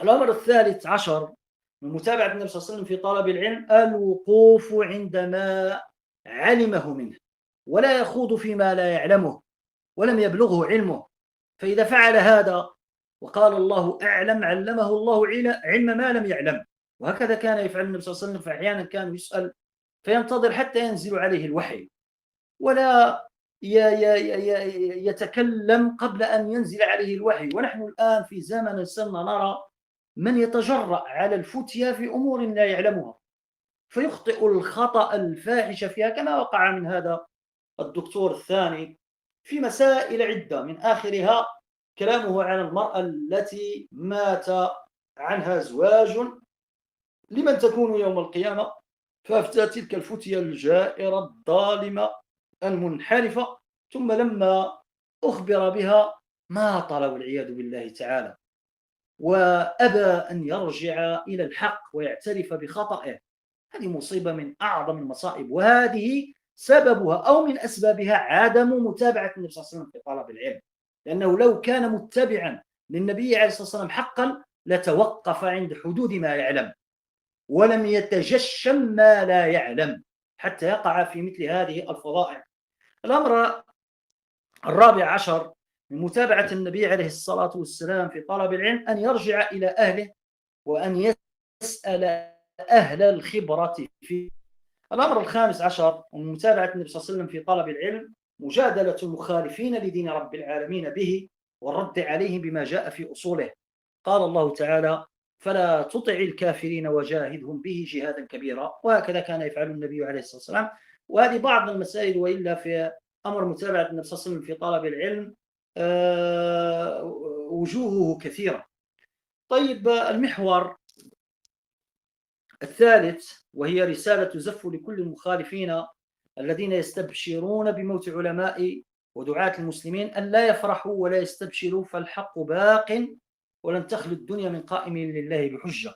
الأمر الثالث عشر من متابعة النبي صلى الله عليه وسلم في طلب العلم الوقوف عندما علمه منه ولا يخوض فيما لا يعلمه ولم يبلغه علمه، فإذا فعل هذا وقال الله أعلم علمه الله علم ما لم يعلم. وهكذا كان يفعل النبي صلى الله عليه وسلم، فأحيانا كان يسأل فينتظر حتى ينزل عليه الوحي ولا يتكلم قبل أن ينزل عليه الوحي. ونحن الآن في زمن صرنا نرى من يتجرأ على الفتيا في أمور لا يعلمها فيخطئ الخطأ الفاحش فيها، كما وقع من هذا الدكتور الثاني في مسائل عدة، من آخرها كلامه عن المرأة التي مات عنها زواج لمن تكون يوم القيامة، فأفتى تلك الفتية الجائرة الظالمة المنحرفة، ثم لما أخبر بها ماطل والعياذ بالله تعالى، وأبى أن يرجع إلى الحق ويعترف بخطئه. هذه مصيبة من أعظم المصائب، وهذه سببها أو من أسبابها عدم متابعة النبي صلى الله عليه وسلم في طلب العلم، لأنه لو كان متبعا للنبي عليه الصلاة والسلام حقا لتوقف عند حدود ما يعلم ولم يتجشم ما لا يعلم حتى يقع في مثل هذه الفضائح. الأمر الرابع عشر من متابعة النبي عليه الصلاة والسلام في طلب العلم أن يرجع إلى أهله وأن يسأل أهل الخبرة فيه. الأمر الخامس عشر من متابعة النبي صلى الله عليه وسلم في طلب العلم مجادلة المخالفين لدين رب العالمين به والرد عليهم بما جاء في أصوله. قال الله تعالى: فلا تطع الكافرين وجاهدهم به جهادا كبيرا. وهكذا كان يفعل النبي عليه الصلاة والسلام. وهذه بعض المسائل، وإلا في أمر متابعة النبي صلى الله عليه وسلم في طلب العلم وجوهه كثيرة. طيب، المحور الثالث وهي رسالة زف لكل المخالفين الذين يستبشرون بموت علماء ودعاة المسلمين أن لا يفرحوا ولا يستبشروا، فالحق باق ولن تخلو الدنيا من قائم لله بحجة.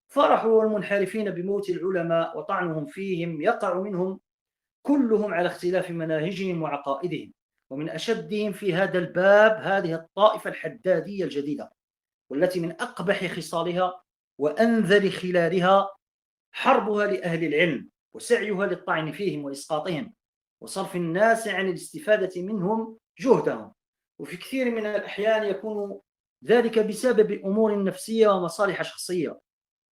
فرحوا المنحرفين بموت العلماء وطعنهم فيهم يقع منهم كلهم على اختلاف مناهجهم وعقائدهم، ومن أشدهم في هذا الباب هذه الطائفة الحدادية الجديدة، والتي من أقبح خصالها وأنذر خلالها حربها لأهل العلم وسعيها للطعن فيهم وإسقاطهم وصرف الناس عن الاستفادة منهم جهدهم. وفي كثير من الأحيان يكون ذلك بسبب أمور نفسية ومصالح شخصية،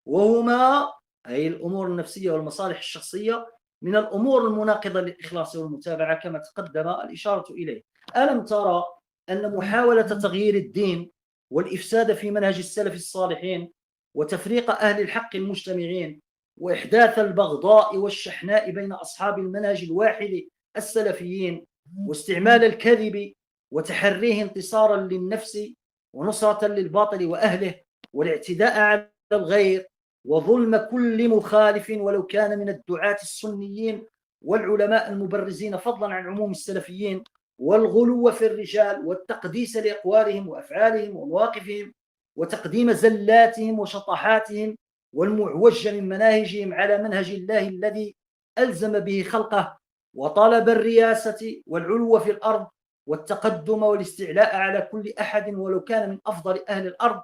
وهما أي الأمور النفسية والمصالح الشخصية من الأمور المناقضة للإخلاص والمتابعة كما تقدم الإشارة إليه. ألم ترى أن محاولة تغيير الدين والإفساد في منهج السلف الصالحين وتفريق أهل الحق المجتمعين وإحداث البغضاء والشحناء بين أصحاب المنهج الواحد السلفيين واستعمال الكذب وتحريه انتصارا للنفس ونصرة للباطل وأهله والاعتداء على الغير وظلم كل مخالف ولو كان من الدعاة السنيين والعلماء المبرزين فضلا عن عموم السلفيين، والغلو في الرجال والتقديس لأقوالهم وأفعالهم ومواقفهم وتقديم زلاتهم وشطحاتهم والمعوج من مناهجهم على منهج الله الذي ألزم به خلقه، وطلب الرياسة والعلو في الأرض والتقدم والاستعلاء على كل أحد ولو كان من أفضل أهل الأرض.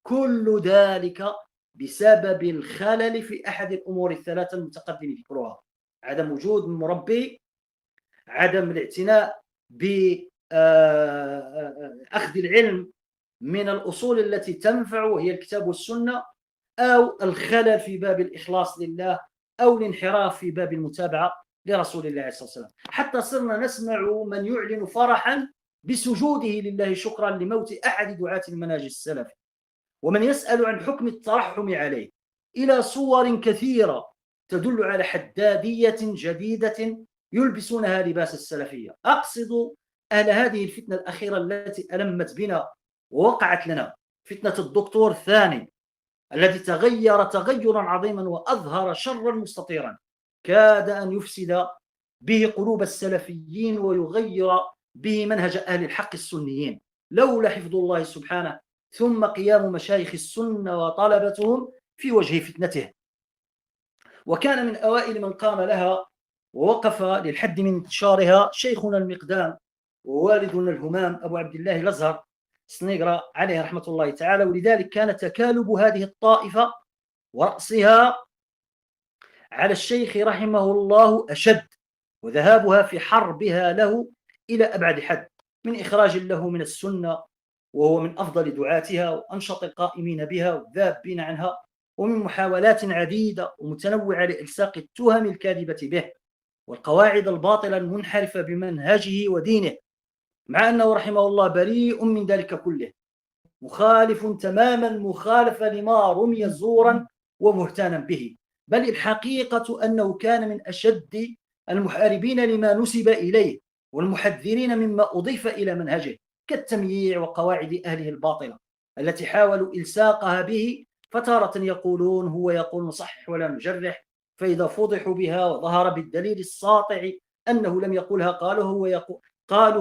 كل ذلك بسبب الخلل في أحد الأمور الثلاثة المتقدم ذكرها: عدم وجود مربي، عدم الاعتناء بأخذ العلم من الأصول التي تنفع وهي الكتاب والسنة، أو الخلل في باب الإخلاص لله، أو الانحراف في باب المتابعة لرسول الله عليه الصلاة والسلام. حتى صرنا نسمع من يعلن فرحا بسجوده لله شكرا لموت أحد دعاة المنهج السلفي، ومن يسأل عن حكم الترحم عليه، إلى صور كثيرة تدل على حدادية جديدة يلبسونها لباس السلفية. أقصد أهل هذه الفتنة الأخيرة التي ألمت بنا ووقعت لنا، فتنة الدكتور الثاني الذي تغير تغيرا عظيما وأظهر شرا مستطيرا كاد أن يفسد به قلوب السلفيين ويغير به منهج أهل الحق السنيين، لولا حفظ الله سبحانه ثم قيام مشايخ السنة وطلبتهم في وجه فتنته. وكان من أوائل من قام لها ووقف للحد من انتشارها شيخنا المقدام ووالدنا الهمام أبو عبد الله الأزهر سنيقرأ عليه رحمة الله تعالى. ولذلك كان تكالب هذه الطائفة ورأسها على الشيخ رحمه الله أشد، وذهابها في حربها له إلى أبعد حد، من إخراج له من السنة وهو من أفضل دعاتها وأنشط القائمين بها والذابين عنها، ومن محاولات عديدة ومتنوعة لإلصاق التهم الكاذبة به والقواعد الباطلة المنحرفة بمنهجه ودينه، مع أنه رحمه الله بريء من ذلك كله، مخالف تماما مخالفة لما رمي زورا وبهتانا به. بل الحقيقة أنه كان من أشد المحاربين لما نسب إليه والمحذرين مما أضيف إلى منهجه، كالتمييع وقواعد أهله الباطلة التي حاولوا إلصاقها به، فتارة يقولون هو يقول نصحح ولا نجرح، فإذا فضحوا بها وظهر بالدليل الساطع أنه لم يقولها قالوا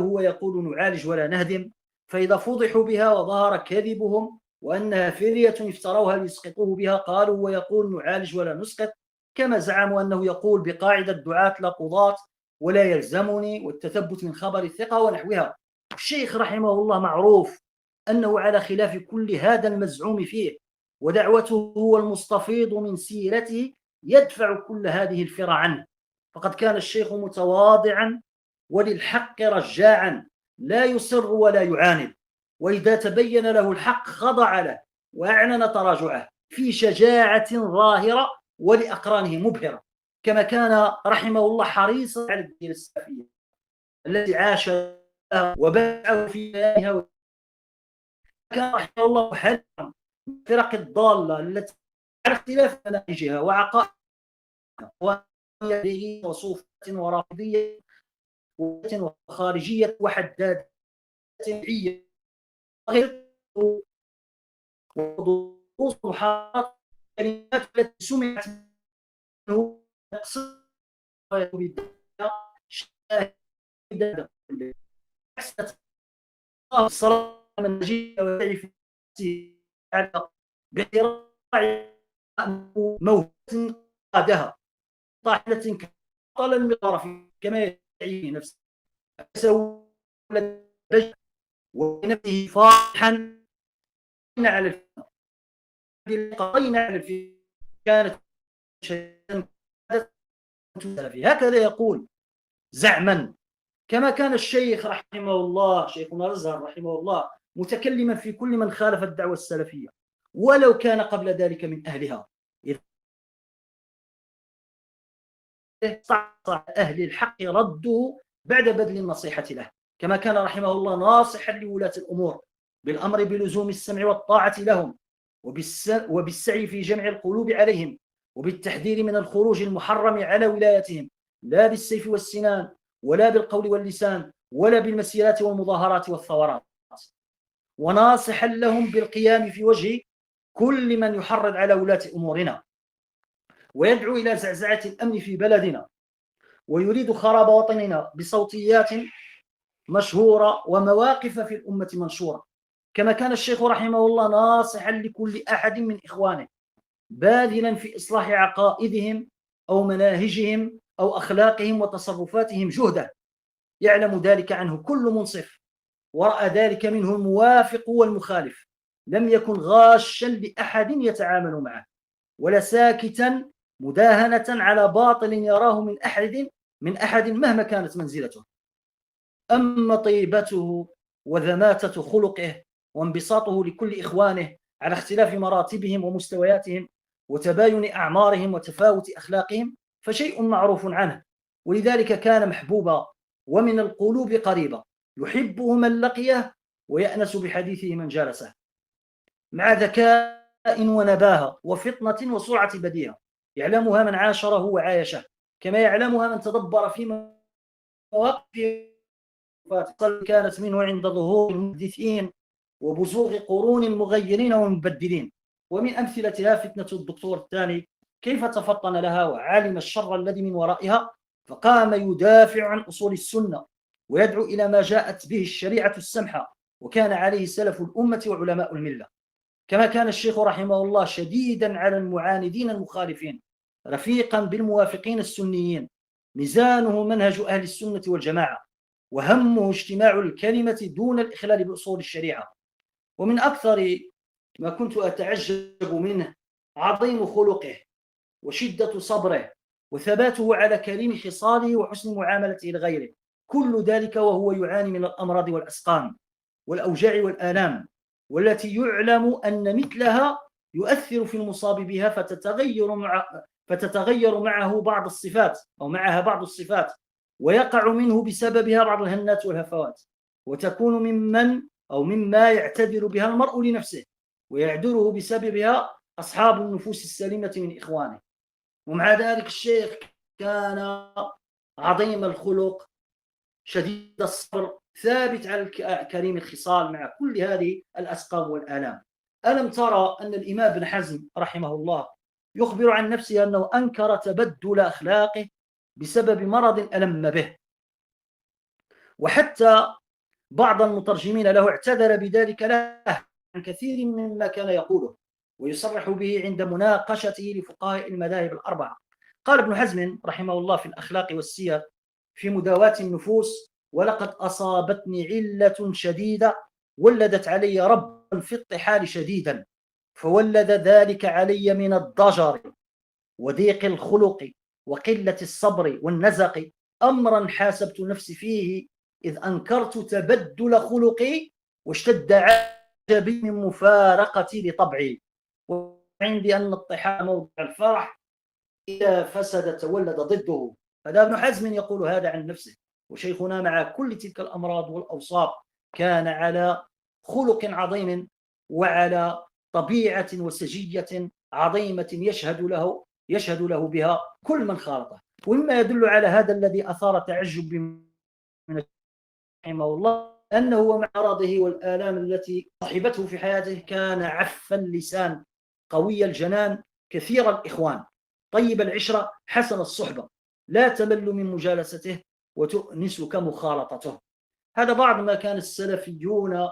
هو يقول نعالج ولا نهدم، فإذا فضحوا بها وظهر كذبهم وأنها فرية افتروها ليسقطوه بها قالوا هو يقول نعالج ولا نسقط، كما زعموا أنه يقول بقاعدة دعاة لا قضاة ولا يلزمني والتثبت من خبر الثقة ونحوها. الشيخ رحمه الله معروف أنه على خلاف كل هذا المزعوم فيه، ودعوته والمستفيض من سيرته يدفع كل هذه الفرع عنه. فقد كان الشيخ متواضعا وللحق رجاعا، لا يصر ولا يعاند، وإذا تبين له الحق خضع له وأعلن تراجعه في شجاعة ظاهرة ولأقرانه مبهرة، كما كان رحمه الله حريصا على الدين السلفية التي عاش وبدأ في بيانها. كان رحمه الله حذرا من الفرق الضالة التي على اختلاف مناهجها وعقائدها وصوفية ورافضية وخارجية وحدادية غير ودروس محاضرات الكلمات التي سمعت منه شاهدة الصلاة المنهجية وتعرف على باختراع موهبة قادها طاحنة طال المطار كما يعي نفسه سوى ونفسه فرحا على قضينا على الفيلم كانت شيئا هكذا يقول زعما. كما كان الشيخ رحمه الله شيخنا الأزهر رحمه الله متكلما في كل من خالف الدعوة السلفية ولو كان قبل ذلك من أهلها، استطاع أهل الحق رده بعد بذل النصيحة له. كما كان رحمه الله ناصحا لولاة الأمور بالأمر بلزوم السمع والطاعة لهم وبالسعي في جمع القلوب عليهم وبالتحذير من الخروج المحرم على ولايتهم، لا بالسيف والسنان ولا بالقول واللسان ولا بالمسيرات والمظاهرات والثورات، وناصحا لهم بالقيام في وجه كل من يحرض على ولاة أمورنا ويدعو إلى زعزعة الأمن في بلدنا ويريد خراب وطننا بصوتيات مشهورة ومواقف في الأمة منشورة. كما كان الشيخ رحمه الله ناصحا لكل أحد من إخوانه باذلا في إصلاح عقائدهم أو مناهجهم أو أخلاقهم وتصرفاتهم جهده، يعلم ذلك عنه كل منصف ورأى ذلك منه الموافق والمخالف، لم يكن غاشا لأحد يتعامل معه ولا ساكتا مداهنة على باطل يراه من أحد مهما كانت منزلته. أما طيبته وذماتة خلقه وانبساطه لكل إخوانه على اختلاف مراتبهم ومستوياتهم وتباين أعمارهم وتفاوت أخلاقهم فشيء معروف عنه، ولذلك كان محبوبا ومن القلوب قريبا، يحبه من لقيه ويأنس بحديثه من جالسه، مع ذكاء ونباهة وفطنة وسرعة بديهة يعلمها من عاشره وعايشه، كما يعلمها من تدبر في مواقف كانت منه عند ظهور المحدثين وبزوغ قرون المغيرين والمبدلين. ومن أمثلتها فتنة الدكتور الثاني كيف تفطن لها وعلم الشر الذي من ورائها فقام يدافع عن أصول السنة ويدعو إلى ما جاءت به الشريعة السمحة وكان عليه سلف الأمة وعلماء الملة. كما كان الشيخ رحمه الله شديدا على المعاندين المخالفين رفيقا بالموافقين السنيين، ميزانه منهج أهل السنة والجماعة وهمه اجتماع الكلمة دون الإخلال بأصول الشريعة. ومن أكثر ما كنت أتعجب منه عظيم خلقه وشدة صبره وثباته على كريم خصاله وحسن معاملته لغيره، كل ذلك وهو يعاني من الأمراض والأسقام والأوجاع والآلام والتي يعلم أن مثلها يؤثر في المصاب بها فتتغير معه بعض الصفات أو معها بعض الصفات ويقع منه بسببها بعض الهنات والهفوات، وتكون مما يعتذر بها المرء لنفسه ويعذره بسببها أصحاب النفوس السليمة من إخوانه. ومع ذلك الشيخ كان عظيم الخلق شديد الصبر ثابت على كريم الخصال مع كل هذه الأسقام والآلام. ألم ترى أن الإمام ابن حزم رحمه الله يخبر عن نفسه أنه أنكر تبدل أخلاقه بسبب مرض ألم به، وحتى بعض المترجمين له اعتذر بذلك له عن كثير مما كان يقوله ويصرح به عند مناقشته لفقهاء المذاهب الأربعة، قال ابن حزم رحمه الله في الأخلاق والسير في مداواة النفوس: ولقد أصابتني علة شديدة ولدت علي ربا في الطحال شديدا، فولد ذلك علي من الضجر وضيق الخلق وقلة الصبر والنزق أمرا حاسبت نفسي فيه، إذ أنكرت تبدل خلقي واشتد عجبي من مفارقتي لطبعي، وعندي أن الطحال موضع الفرح إذا فسد تولد ضده. هذا ابن حزم يقول هذا عن نفسه. وشيخنا مع كل تلك الأمراض والأوصاف كان على خلق عظيم وعلى طبيعة وسجية عظيمة يشهد له بها كل من خالطه. ومما يدل على هذا الذي أثار تعجب من رحمه الله أنه مع مرضه والآلام التي صحبته في حياته كان عف اللسان قوي الجنان كثير الإخوان طيب العشرة حسن الصحبة، لا تمل من مجالسته وتؤنسك مخالطته. هذا بعض ما كان السلفيون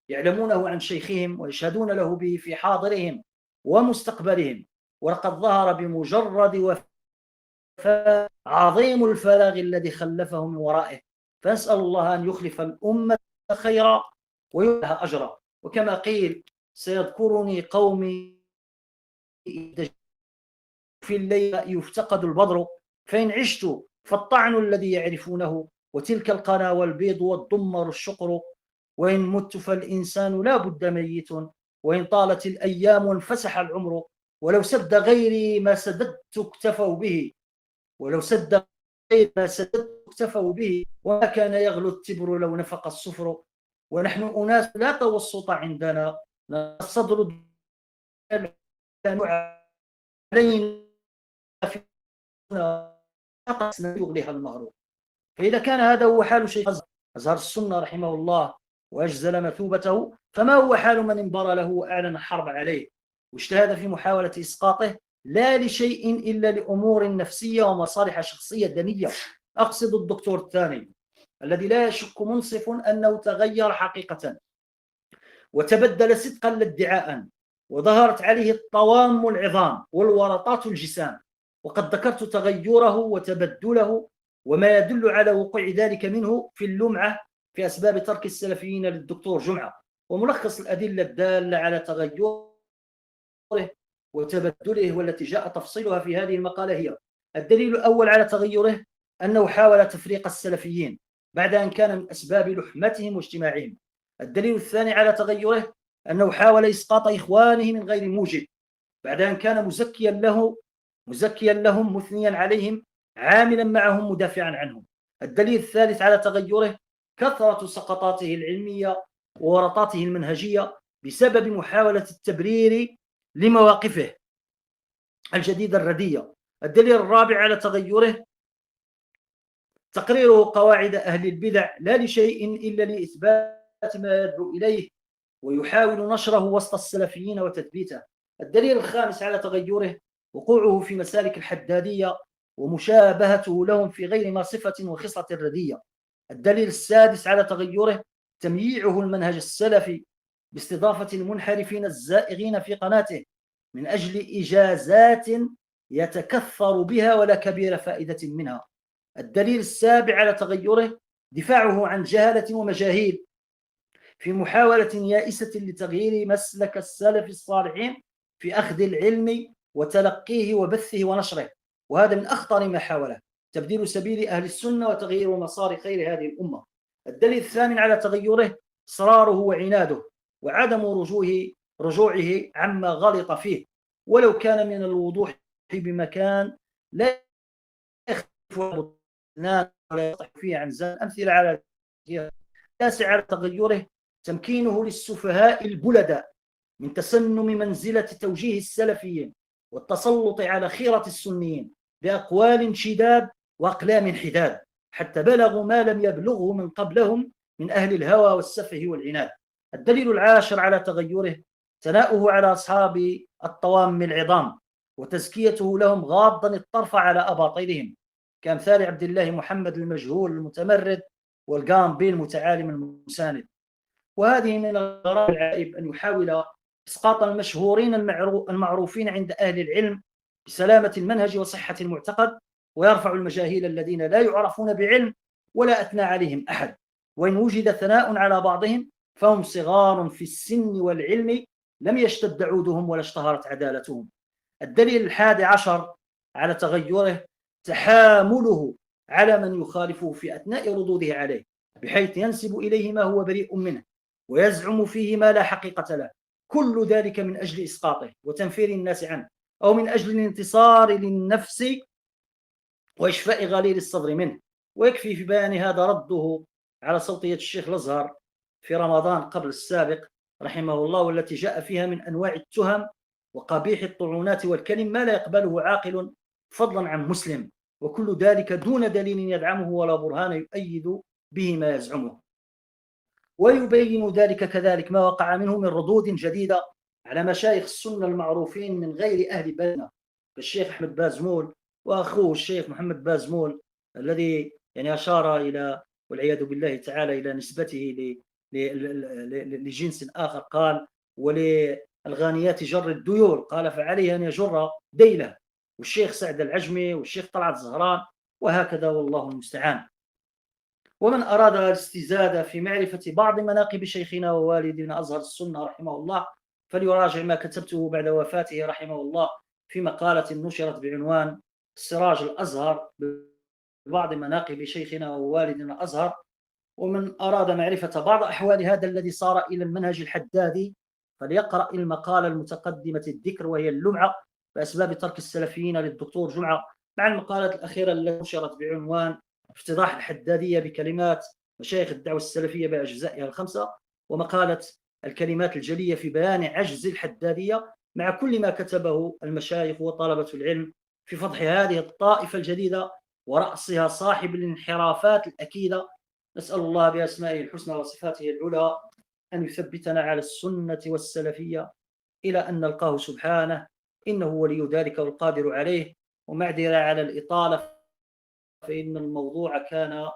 يعلمونه عن شيخهم ويشهدون له به في حاضرهم ومستقبلهم. ولقد ظهر بمجرد وفاة عظيم الفراغ الذي خلفه من ورائه، فنسأل الله أن يخلف الأمة خيرا ويؤتها أجرا. وكما قيل: سيذكرني قومي في الليل يفتقد البدر، فإن عشت فالطعن الذي يعرفونه، وتلك القنا والبيض والضمر الشقر، وإن مت فالإنسان لا بد ميت، وإن طالت الأيام وانفسح العمر، ولو سد غيري ما سددت اكتفوا به، ولو سد غيري ما سددت اكتفوا به، وما كان يغلو التبر لو نفق الصفر، ونحن أناس لا توسط عندنا، الصدر علينا يغليها المهر. فإذا كان هذا هو حال شيخ أزهر السنة رحمه الله وأجزل مثوبته، فما هو حال من انبر له وأعلن الحرب عليه واجتهد في محاولة إسقاطه، لا لشيء إلا لأمور نفسية ومصالح شخصية دنية؟ أقصد الدكتور الثاني الذي لا يشك منصف أنه تغير حقيقة وتبدل صدقا لا ادعاء، وظهرت عليه الطوام العظام والورطات الجسام. وقد ذكرت تغيره وتبدله وما يدل على وقوع ذلك منه في اللمعة في أسباب ترك السلفيين للدكتور جمعة، وملخص الأدلة الدالة على تغيره وتبدله والتي جاء تفصيلها في هذه المقالة هي: الدليل الأول على تغيره أنه حاول تفريق السلفيين بعد أن كان من أسباب لحمتهم واجتماعهم. الدليل الثاني على تغيره أنه حاول إسقاط إخوانه من غير موجب بعد أن كان مزكيا لهم مثنيا عليهم عاملا معهم مدافعا عنهم. الدليل الثالث على تغيره كثرة سقطاته العلمية وورطاته المنهجية بسبب محاولة التبرير لمواقفه الجديدة الردية. الدليل الرابع على تغيره تقريره قواعد أهل البدع لا لشيء إلا لإثبات ما يدعو إليه ويحاول نشره وسط السلفيين وتثبيته. الدليل الخامس على تغيره وقوعه في مسالك الحدادية ومشابهته لهم في غير ما صفة وخصلة ردية. الدليل السادس على تغيره تمييعه المنهج السلفي باستضافة المنحرفين الزائغين في قناته من أجل إجازات يتكثر بها ولا كبير فائدة منها. الدليل السابع على تغيره دفاعه عن جهلة ومجاهيل في محاولة يائسة لتغيير مسلك السلف الصالحين في أخذ العلم وتلقيه وبثه ونشره، وهذا من أخطر ما حاوله تبديل سبيل أهل السنة وتغيير مسار خير هذه الأمة. الدليل الثامن على تغيره إصراره وعناده وعدم رجوعه عما غلط فيه، ولو كان من الوضوح بمكان لا يختلف ولا يصح فيه عن زان. أمثلة على التاسع على تغيره تمكينه للسفهاء البلداء من تسنم منزلة توجيه السلفيين والتسلط على خيرة السنيين بأقوال شداد وأقلام حداد، حتى بلغوا ما لم يبلغه من قبلهم من أهل الهوى والسفه والعناد. الدليل العاشر على تغيره ثناؤه على أصحاب الطوام العظام وتزكيته لهم غاضا الطرف على أباطيلهم كأمثال عبد الله محمد المجهول المتمرد والقامبي المتعالم المساند. وهذه من الغرائب العائب أن يحاول إسقاط المشهورين المعروفين عند أهل العلم بسلامة المنهج وصحة المعتقد، ويرفع المجاهيل الذين لا يعرفون بعلم ولا أثنى عليهم أحد، وإن وجد ثناء على بعضهم فهم صغار في السن والعلم، لم يشتد عودهم ولا اشتهرت عدالتهم. الدليل 11 على تغيره تحامله على من يخالفه في أثناء ردوده عليه، بحيث ينسب إليه ما هو بريء منه ويزعم فيه ما لا حقيقة له، كل ذلك من أجل إسقاطه وتنفير الناس عنه، أو من أجل الانتصار للنفس وإشفاء غليل الصدر منه. ويكفي في بيان هذا رده على صوتية الشيخ الأزهر في رمضان قبل السابق رحمه الله، والتي جاء فيها من أنواع التهم وقبيح الطعونات والكلم ما لا يقبله عاقل فضلا عن مسلم، وكل ذلك دون دليل يدعمه ولا برهان يؤيد به ما يزعمه. ويبين ذلك كذلك ما وقع منه من ردود جديدة على مشايخ السنة المعروفين من غير أهل بلدنا، كالشيخ أحمد بازمول وأخوه الشيخ محمد بازمول، الذي يعني أشار إلى والعياذ بالله تعالى إلى نسبته لجنس آخر، قال وللغانيات جر الديول، قال فعليه أن يجر ديله، والشيخ سعد العجمي والشيخ طلعت الزهران، وهكذا والله المستعان. ومن أراد الاستزادة في معرفة بعض مناقب شيخنا ووالدنا أزهر السنة رحمه الله فليراجع ما كتبته بعد وفاته رحمه الله في مقالة نشرت بعنوان السراج الأزهر ببعض مناقب شيخنا ووالدنا أزهر. ومن أراد معرفة بعض أحوال هذا الذي صار إلى المنهج الحدادي فليقرأ المقالة المتقدمة الذكر وهي اللمعة بأسباب ترك السلفيين للدكتور جمعة، مع المقالة الأخيرة التي نشرت بعنوان افتضاح الحدادية بكلمات مشايخ الدعوة السلفية بأجزائها الخمسة، ومقالة الكلمات الجلية في بيان عجز الحدادية، مع كل ما كتبه المشايخ وطلبة العلم في فضح هذه الطائفة الجديدة ورأسها صاحب الانحرافات الأكيدة. نسأل الله بأسمائه الحسنى وصفاته العلى أن يثبتنا على السنة والسلفية إلى أن نلقاه سبحانه، إنه ولي ذلك والقادر عليه. ومعذرة على الإطالة فإن الموضوع كان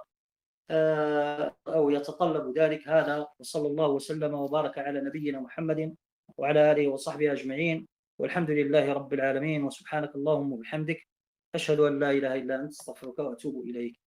أو يتطلب ذلك. هذا وصلى الله وسلم وبارك على نبينا محمد وعلى آله وصحبه أجمعين، والحمد لله رب العالمين، وسبحانك اللهم وبحمدك أشهد أن لا إله إلا أنت أستغفرك وأتوب إليك.